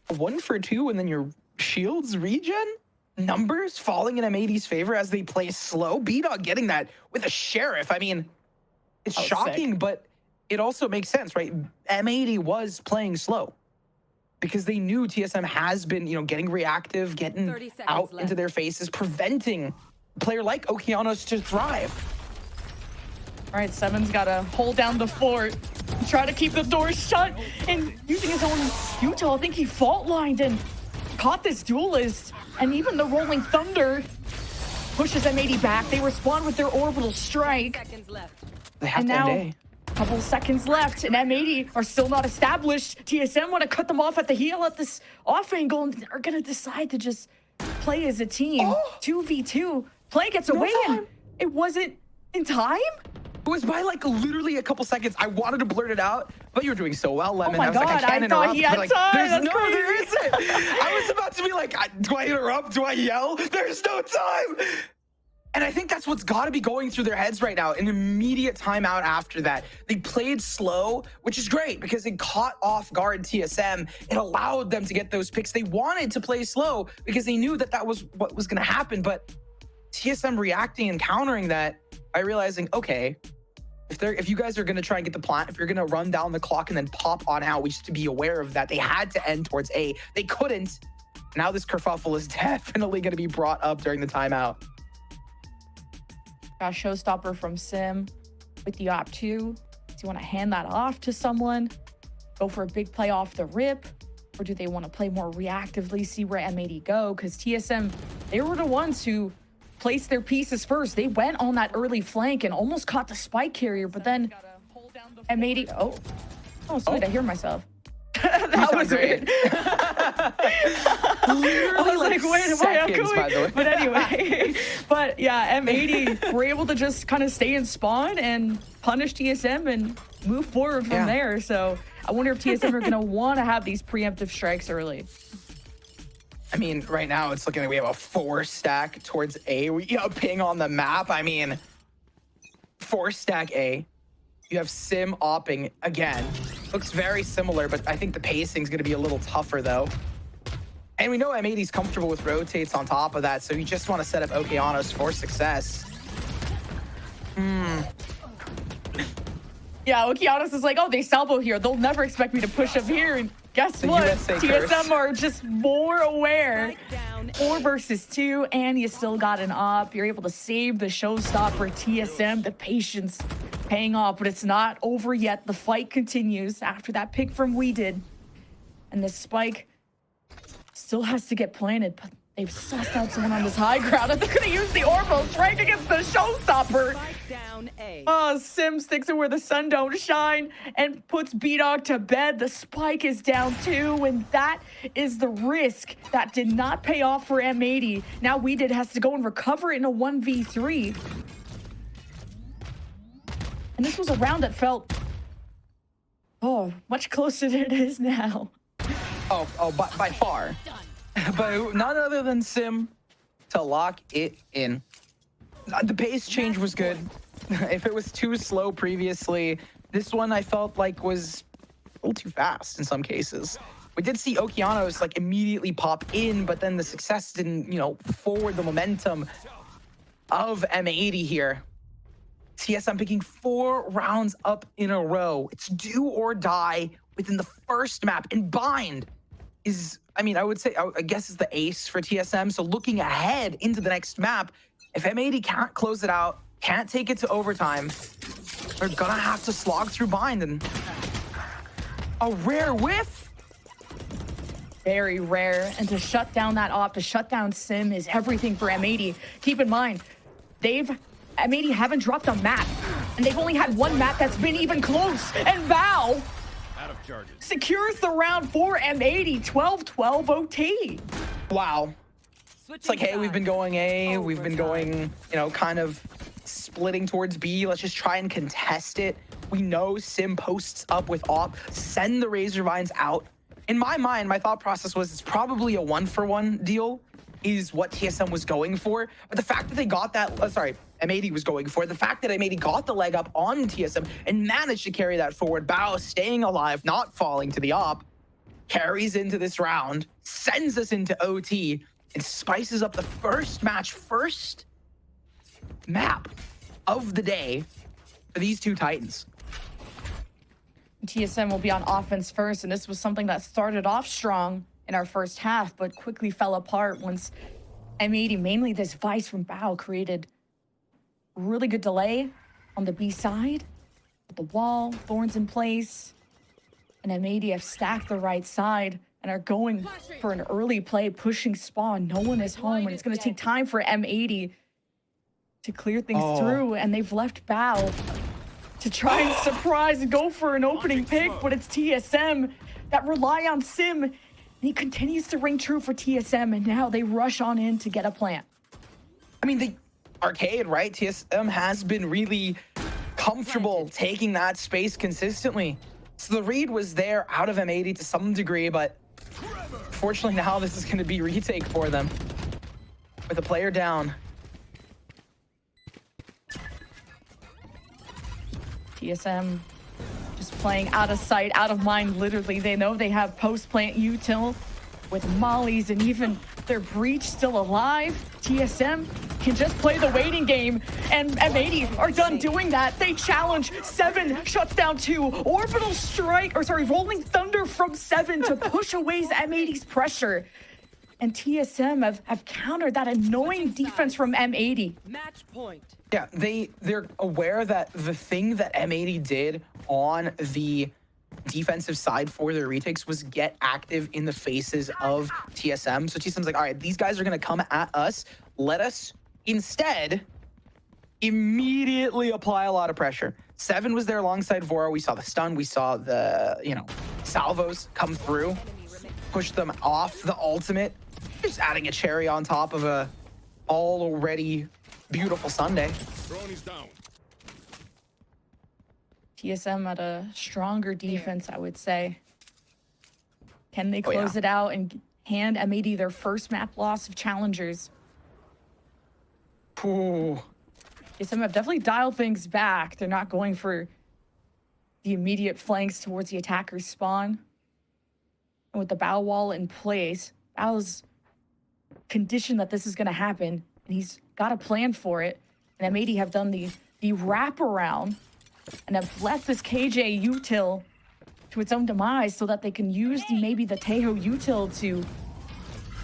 1 for 2, and then your shields regen? Numbers falling in M80's favor as they play slow. B-Dog getting that with a sheriff. I mean, it's shocking, sick. but it also makes sense, right? M80 was playing slow because they knew TSM has been, getting reactive, getting out into their faces, preventing a player like Okeanos to thrive. All right, Seven's got to hold down the fort, try to keep the doors shut, and using his own Utah, I think he fault lined and caught this duelist. And even the Rolling Thunder pushes M80 back. They respond with their orbital strike. They have And to now, end A. a couple seconds left, and M80 are still not established. TSM want to cut them off at the heel at this off angle, and are going to decide to just play as a team. 2v2. Play gets away, and it wasn't in time? It was by literally a couple seconds. I wanted to blurt it out, but you were doing so well, Lemon. my I was like, I God, can't I thought interrupt. he had but, time. There's That's no, crazy. there isn't. I was about to be like, do I interrupt? Do I yell? There's no time. And I think that's what's got to be going through their heads right now. An immediate timeout after that. They played slow, which is great because it caught off guard TSM. It allowed them to get those picks. They wanted to play slow because they knew that that was what was going to happen. But TSM reacting and countering that by realizing, okay, if you guys are going to try and get the plant, if you're going to run down the clock and then pop on out, we just to be aware of that. They had to end towards A. They couldn't. Now this kerfuffle is definitely going to be brought up during the timeout. Got a showstopper from Sim with the op 2. Do you want to hand that off to someone? Go for a big play off the rip? Or do they want to play more reactively, see where M80 go? Because TSM, they were the ones who placed their pieces first. They went on that early flank and almost caught the spike carrier, but then M80, oh sweet, I hear myself. That was weird. I was like, wait, am I echoing? But anyway, but yeah, M80 were able to just kind of stay in spawn and punish TSM and move forward from there. So I wonder if TSM are going to want to have these preemptive strikes early. I mean, right now it's looking like we have a 4-stack towards A. We ping on the map. I mean, 4-stack A. You have Sim opping again. Looks very similar, but I think the pacing's going to be a little tougher, though. And we know M80's comfortable with rotates on top of that, so you just want to set up Okeanos for success. Yeah, Okeanos is like, oh, they salvo here. They'll never expect me to push up here. And guess what? TSM are just more aware. 4 versus 2, and you still got an op. You're able to save the showstopper. TSM, the patience paying off, but it's not over yet. The fight continues after that pick from We Did. And the spike still has to get planted, but they've sussed out someone on this high ground, and they're going to use the orbital strike against the showstopper. Oh, Sim sticks it where the sun don't shine and puts B-Dog to bed. The spike is down 2, and that is the risk that did not pay off for M80. Now We Did has to go and recover it in a 1v3. And this was a round that felt, much closer than it is now. By far. But none other than Sim to lock it in. The pace change was good. If it was too slow previously, this one I felt like was a little too fast in some cases. We did see Okeanos immediately pop in, but then the success didn't, forward the momentum of M80 here. TSM picking 4 rounds up in a row. It's do or die within the first map and bind. is, I mean, I would say, I guess is the ace for TSM. So looking ahead into the next map, if M80 can't close it out, can't take it to overtime, they're gonna have to slog through bind, and a rare whiff. Very rare, and to shut down that op, to shut down Sim is everything for M80. Keep in mind, M80 haven't dropped a map, and they've only had one map that's been even close, and Val secures the round for M80, 12-12 OT. Wow. It's like, hey, we've been going A, we've been going, you know, kind of splitting towards B. Let's just try and contest it. We know Sim posts up with op, send the Razorvines out. In my mind, my thought process was it's probably a 1-for-1 deal is what TSM was going for. But the fact that they got that, M80 was going for, the fact that M80 got the leg up on TSM and managed to carry that forward, Bao staying alive, not falling to the op, carries into this round, sends us into OT, and spices up the first map of the day for these two Titans. TSM will be on offense first, and this was something that started off strong in our first half, but quickly fell apart once M80, mainly this Vice from Bao, created really good delay on the B side. With the wall, thorns in place, and M80 have stacked the right side and are going for an early play, pushing spawn. No one is home, and it's going to take time for M80 to clear things through, and they've left Bao to try and surprise and go for an opening pick, but it's TSM that rely on Sim, and he continues to ring true for TSM, and now they rush on in to get a plant. I mean, the arcade, right? TSM has been really comfortable taking that space consistently. So the read was there out of M80 to some degree, but fortunately now this is going to be retake for them with a player down. TSM just playing out of sight, out of mind, literally. They know they have post-plant util with mollies, and even their breach still alive. TSM can just play the waiting game, and M80 are done doing that. They challenge. 7 shuts down 2. Orbital strike, Rolling Thunder from 7 to push away M80's pressure. And TSM have countered that annoying defense from M80. Match point. Yeah, they're aware that the thing that M80 did on the defensive side for their retakes was get active in the faces of TSM. So TSM's like, all right, these guys are going to come at us. Let us instead immediately apply a lot of pressure. 7 was there alongside Vora. We saw the stun. We saw the, salvos come through, push them off the ultimate. Just adding a cherry on top of a already beautiful Sunday. TSM at a stronger defense, I would say. Can they close it out and hand M80 their first map loss of Challengers? Ooh. TSM have definitely dialed things back. They're not going for the immediate flanks towards the attacker's spawn. And with the bow wall in place, Bao's conditioned that this is going to happen, and he's got a plan for it. And M80 have done the wraparound and have left this KJ util to its own demise so that they can use maybe the Tejo util to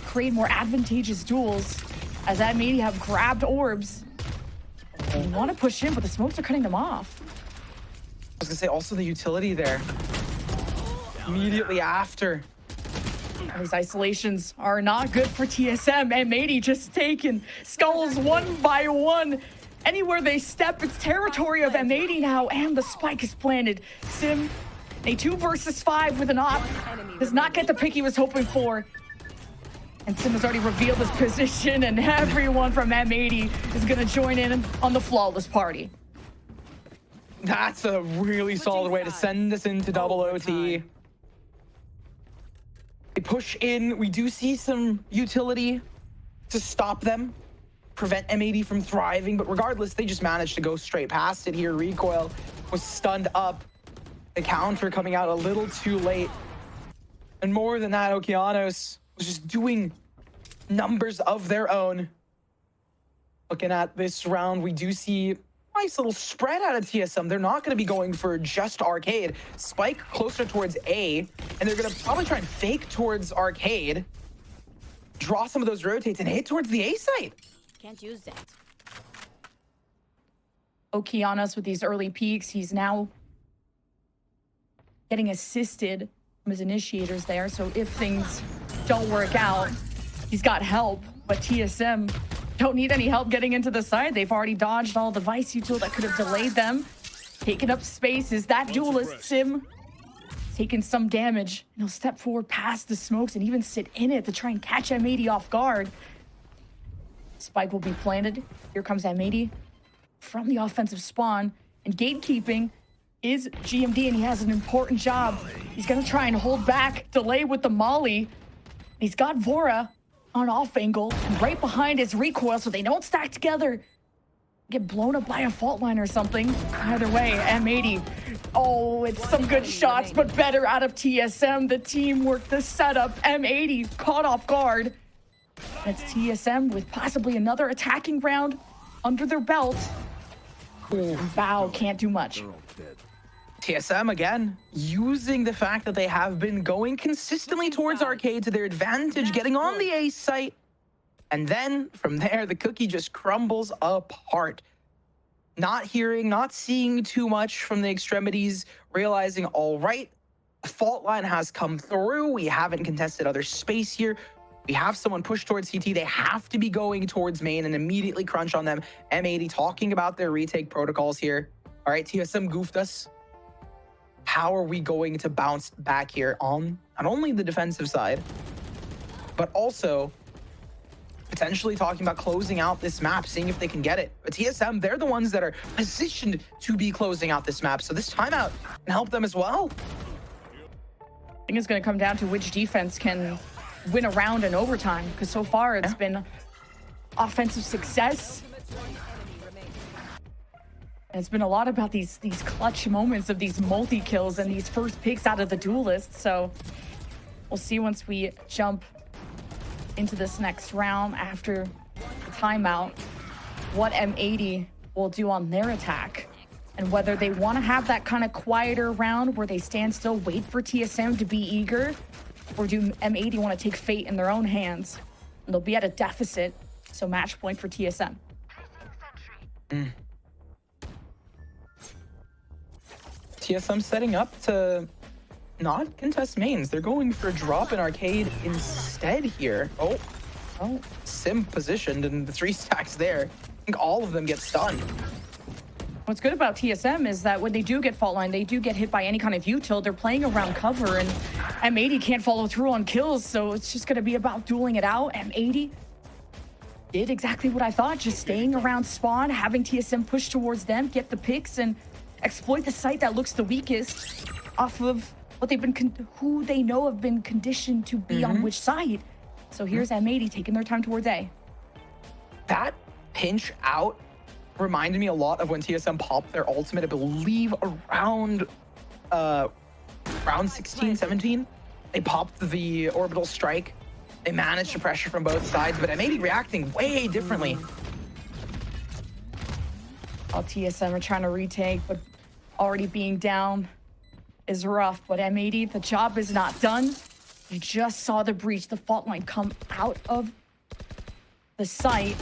create more advantageous duels, as M80 have grabbed orbs. They want to push in, but the smokes are cutting them off. I was going to say also the utility there. Immediately after. These isolations are not good for TSM. M80 just taking skulls one by one. Anywhere they step, it's territory of M80 now, and the spike is planted. Sim, a 2 versus 5 with an op, does not get the pick he was hoping for. And Sim has already revealed his position, and everyone from M80 is going to join in on the flawless party. That's a really solid way to send this into double OT. They push in. We do see some utility to stop them, prevent M80 from thriving, but regardless, they just managed to go straight past it here. Recoil was stunned up. The counter coming out a little too late. And more than that, Okeanos was just doing numbers of their own. Looking at this round, we do see a nice little spread out of TSM. They're not going to be going for just arcade. Spike closer towards A. And they're going to probably try and fake towards Arcade, draw some of those rotates, and hit towards the A site. Can't use that. Okeanos with these early peaks. He's now getting assisted from his initiators there. So if things don't work out, he's got help. But TSM don't need any help getting into the side. They've already dodged all the Vice util that could have delayed them. Taking up space is that duelist Sim. Taking some damage. And he'll step forward past the smokes and even sit in it to try and catch M80 off guard. Spike will be planted. Here comes M80 from the offensive spawn. And gatekeeping is GMD, and he has an important job. He's going to try and hold back, delay with the molly. He's got Vora on off angle, and right behind his recoil, so they don't stack together. Get blown up by a fault line or something. Either way, M80. Oh, it's some good shots, but better out of TSM. The teamwork, the setup. M80 caught off guard. That's TSM with possibly another attacking round under their belt. Bow can't do much. TSM again, using the fact that they have been going consistently towards Arcade to their advantage, getting on the A site. And then from there, the cookie just crumbles apart. Not hearing, not seeing too much from the extremities, realizing, all right, the fault line has come through. We haven't contested other space here. We have someone push towards CT. They have to be going towards main and immediately crunch on them. M80 talking about their retake protocols here. All right, TSM goofed us. How are we going to bounce back here on not only the defensive side, but also potentially talking about closing out this map, seeing if they can get it. But TSM, they're the ones that are positioned to be closing out this map. So this timeout can help them as well. I think it's going to come down to which defense can win a round in overtime, because so far it's been offensive success. And it's been a lot about these clutch moments of these multi-kills and these first picks out of the duelists. So we'll see once we jump into this next round after the timeout what M80 will do on their attack, and whether they want to have that kind of quieter round where they stand still, wait for TSM to be eager, or do M80 want to take fate in their own hands? And they'll be at a deficit, so match point for TSM. TSM setting up to not contest mains. They're going for a drop in Arcade instead here. Oh, Sim positioned and the 3 stacks there. I think all of them get stunned. What's good about TSM is that when they do get fault line, they do get hit by any kind of util. They're playing around cover, and M80 can't follow through on kills, so it's just going to be about dueling it out. M80 did exactly what I thought, just staying around spawn, having TSM push towards them, get the picks, and exploit the site that looks the weakest off of what they've been, who they know have been conditioned to be on which side. So here's M80 taking their time towards A. That pinch out reminded me a lot of when TSM popped their ultimate, I believe around round 16, 17. They popped the orbital strike. They managed to pressure from both sides, but M80 reacting way differently. All TSM are trying to retake, but already being down is rough. But M80, the job is not done. You just saw the breach, the fault line come out of the site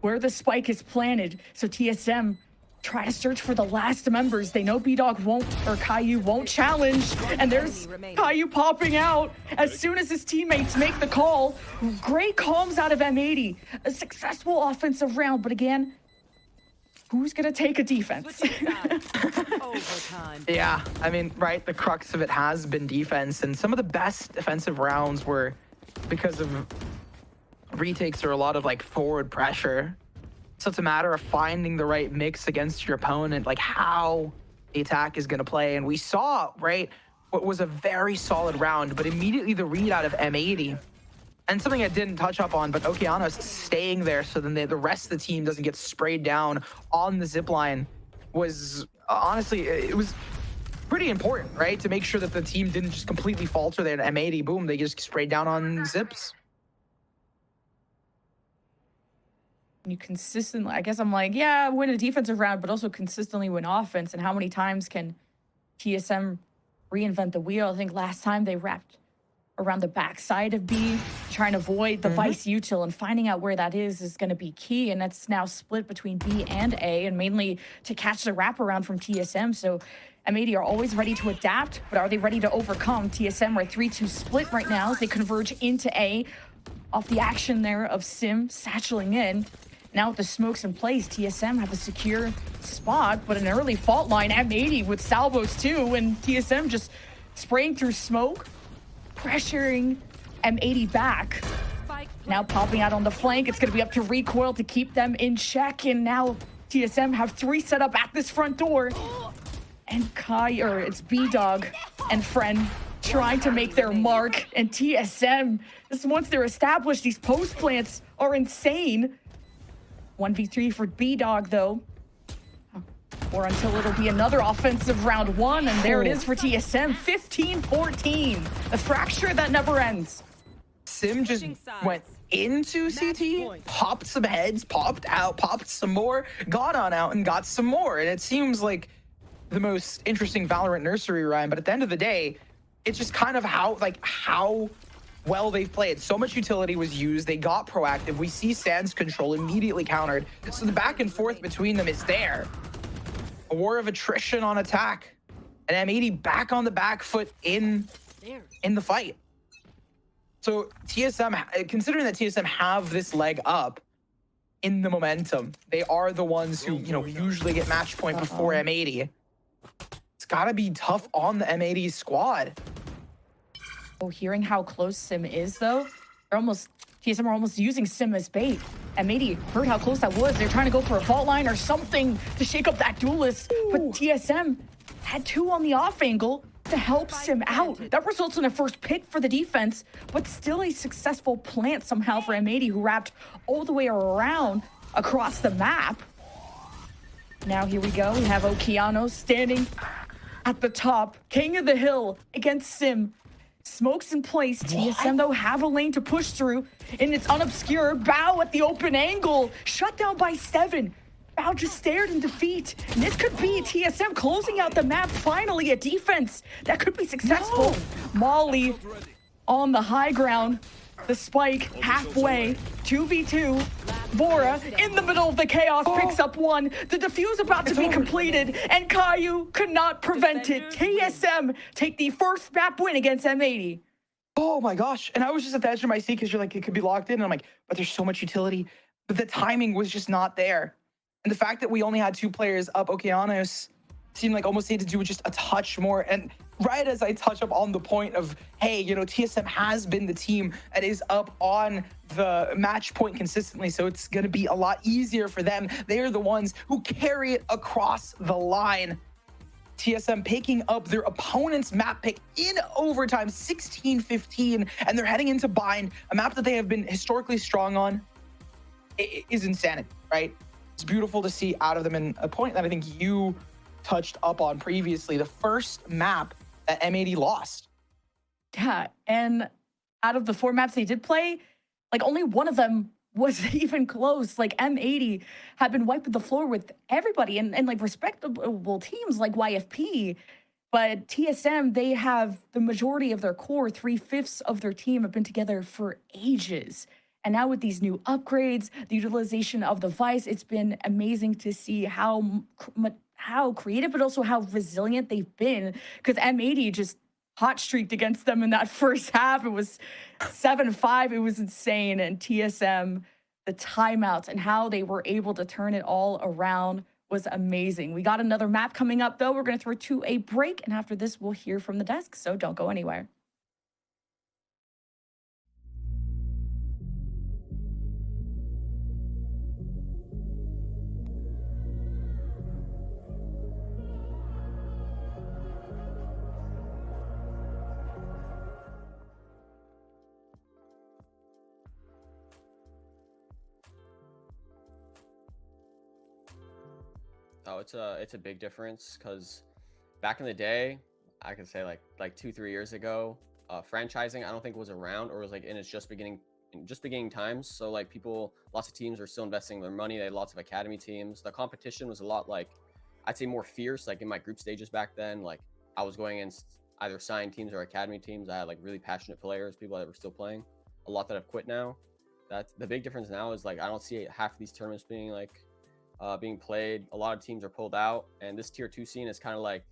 where the spike is planted. So TSM try to search for the last members. They know B-Dog won't, or Caillou won't challenge. And there's Caillou popping out as soon as his teammates make the call. Great calms out of M80. A successful offensive round, but again, who's gonna take a defense? Yeah, I mean, right, the crux of it has been defense, and some of the best defensive rounds were because of retakes or a lot of like forward pressure. So it's a matter of finding the right mix against your opponent, like how the attack is gonna play. And we saw, right, what was a very solid round, but immediately the read out of M80. And something I didn't touch up on, but Okeanos staying there so then the rest of the team doesn't get sprayed down on the zip line was honestly, it was pretty important, right? To make sure that the team didn't just completely falter there at M80. Boom, they just sprayed down on zips. You consistently, I guess I'm like, yeah, win a defensive round, but also consistently win offense. And how many times can TSM reinvent the wheel. I think last time they wrapped around the backside of B, trying to avoid the Vice util, and finding out where that is going to be key. And that's now split between B and A, and mainly to catch the wraparound from TSM. So M80 are always ready to adapt, but are they ready to overcome? TSM are 3-2 split right now as they converge into A off the action there of Sim satcheling in. Now with the smokes in place, TSM have a secure spot, but an early fault line, M80 with salvos too, and TSM just spraying through smoke, pressuring M80 back. Now popping out on the flank. It's going to be up to Recoil to keep them in check, and now TSM have 3 set up at this front door. And it's B-Dog and Friend trying to make their mark, and TSM, just once they're established, these post plants are insane. 1v3 for B-Dog though, or until it'll be another offensive round 1, and there it is for TSM, 15-14. The fracture that never ends. Sim just went into CT, popped some heads, popped out, popped some more, got on out and got some more. And it seems like the most interesting Valorant nursery rhyme, but at the end of the day, it's just kind of how well they've played. So much utility was used. They got proactive. We see Sand's control immediately countered. So the back and forth between them is there. A war of attrition on attack. And M80 back on the back foot in the fight. So TSM, considering that TSM have this leg up in the momentum, they are the ones who, usually get match point before M80. It's gotta be tough on the M80 squad. Oh, hearing how close Sim is though, TSM are almost using Sim as bait. M80 heard how close that was. They're trying to go for a fault line or something to shake up that duelist. But TSM had 2 on the off angle to help Sim out. That results in a first pick for the defense, but still a successful plant somehow for M80, who wrapped all the way around across the map. Now here we go. We have Okeanos standing at the top, king of the hill against Sim. Smokes in place. TSM, though, have a lane to push through, and it's unobscure. Bao at the open angle, shut down by 7. Bao just stared in defeat. And this could be TSM closing out the map, finally, a defense that could be successful. Molly on the high ground. The spike halfway, 2v2. Bora in the middle of the chaos picks up 1. The defuse about to be completed, and Caillou could not prevent it. TSM take the first map win against M80. Oh my gosh. And I was just at the edge of my seat because you're like, it could be locked in. And I'm like, but there's so much utility. But the timing was just not there. And the fact that we only had 2 players up, Okeanos seemed like almost needed to do just a touch more. And right as I touch up on the point of, hey, TSM has been the team that is up on the match point consistently, so it's going to be a lot easier for them. They're the ones who carry it across the line. TSM picking up their opponent's map pick in overtime, 16-15, and they're heading into Bind, a map that they have been historically strong on. It is insanity, right? It's beautiful to see out of them, and a point that I think you touched up on previously, the first map that M80 lost. Yeah, and out of the 4 maps they did play, only one of them was even close. M80 had been wiping the floor with everybody and respectable teams like YFP. But TSM, they have the majority of their core, 3/5 of their team have been together for ages. And now with these new upgrades, the utilization of the Vice, it's been amazing to see how creative, but also how resilient they've been. Because M80 just hot streaked against them in that first half. It was 7-5. It was insane. And TSM, the timeouts and how they were able to turn it all around was amazing. We got another map coming up, though. We're going to throw to a break. And after this, we'll hear from the desk. So don't go anywhere. Oh, it's a big difference because back in the day, I could say like 2-3 years ago, franchising I don't think was around, or was in its just beginning times. So lots of teams were still investing their money. They had lots of academy teams. The competition was a lot I'd say more fierce. In my group stages back then, I was going against either signed teams or academy teams. I had like really passionate players, people that were still playing. A lot that have quit now. That's the big difference now is like I don't see half of these tournaments being like being played. A lot of teams are pulled out, and this tier 2 scene is kind of like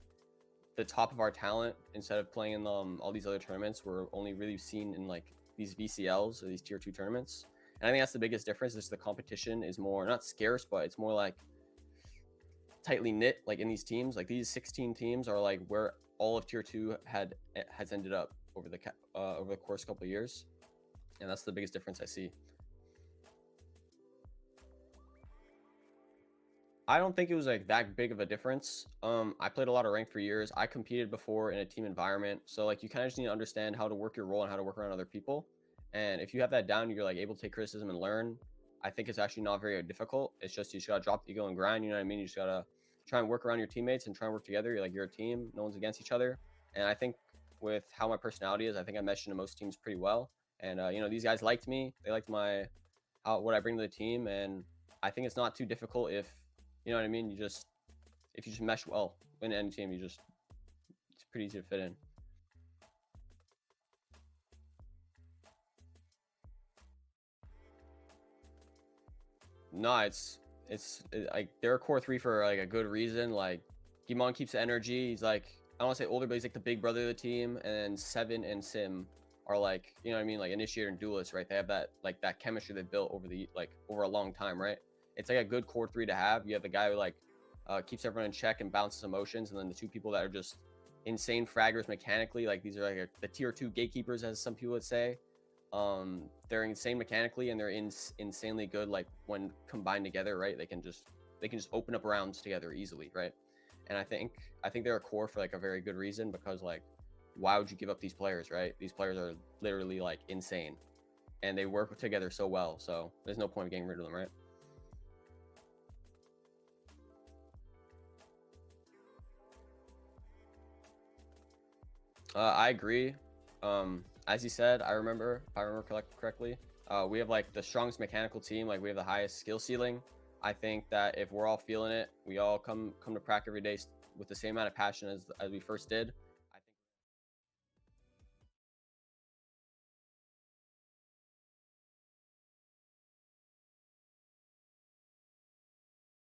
the top of our talent. Instead of playing in all these other tournaments, we're only really seen in like these VCLs or these tier 2 tournaments. And I think that's the biggest difference is the competition is more not scarce, but it's more like tightly knit. Like in these teams, like these 16 teams are like where all of tier 2 has ended up over the course of a couple of years, and that's the biggest difference I see. I don't think it was like that big of a difference. I played a lot of ranked for years. I competed before in a team environment, so like you kind of just need to understand how to work your role and how to work around other people. And if you have that down, you're like able to take criticism and learn. I think it's actually not very difficult. It's just you just gotta drop the ego and grind. You know what I mean? You just gotta try and work around your teammates and try and work together. You're a team. No one's against each other. And I think with how my personality is, I think I meshed into most teams pretty well. And you know, these guys liked me. They liked what I bring to the team. And I think it's not too difficult if you know what I mean. If you just mesh well in any team, it's pretty easy to fit in. No, it's like they're a core 3 for like a good reason. Like Gimon keeps the energy. He's like, I don't want to say older, but he's like the big brother of the team. And then Seven and Sim are like, you know what I mean, like initiator and duelist, right? They have that like that chemistry they built over a long time, right? It's like a good core 3 to have. You have the guy who like keeps everyone in check and balances emotions, and then the 2 people that are just insane fraggers mechanically. Like these are like the tier 2 gatekeepers, as some people would say. They're insane mechanically, and they're insanely good like when combined together, right? They can just open up rounds together easily, right? And I think they're a core for like a very good reason, because like why would you give up these players, right? These players are literally like insane, and they work together so well, so there's no point of getting rid of them, right? I agree. As you said, if I remember correctly, we have like the strongest mechanical team. Like we have the highest skill ceiling. I think that if we're all feeling it, we all come to prac every day with the same amount of passion as we first did.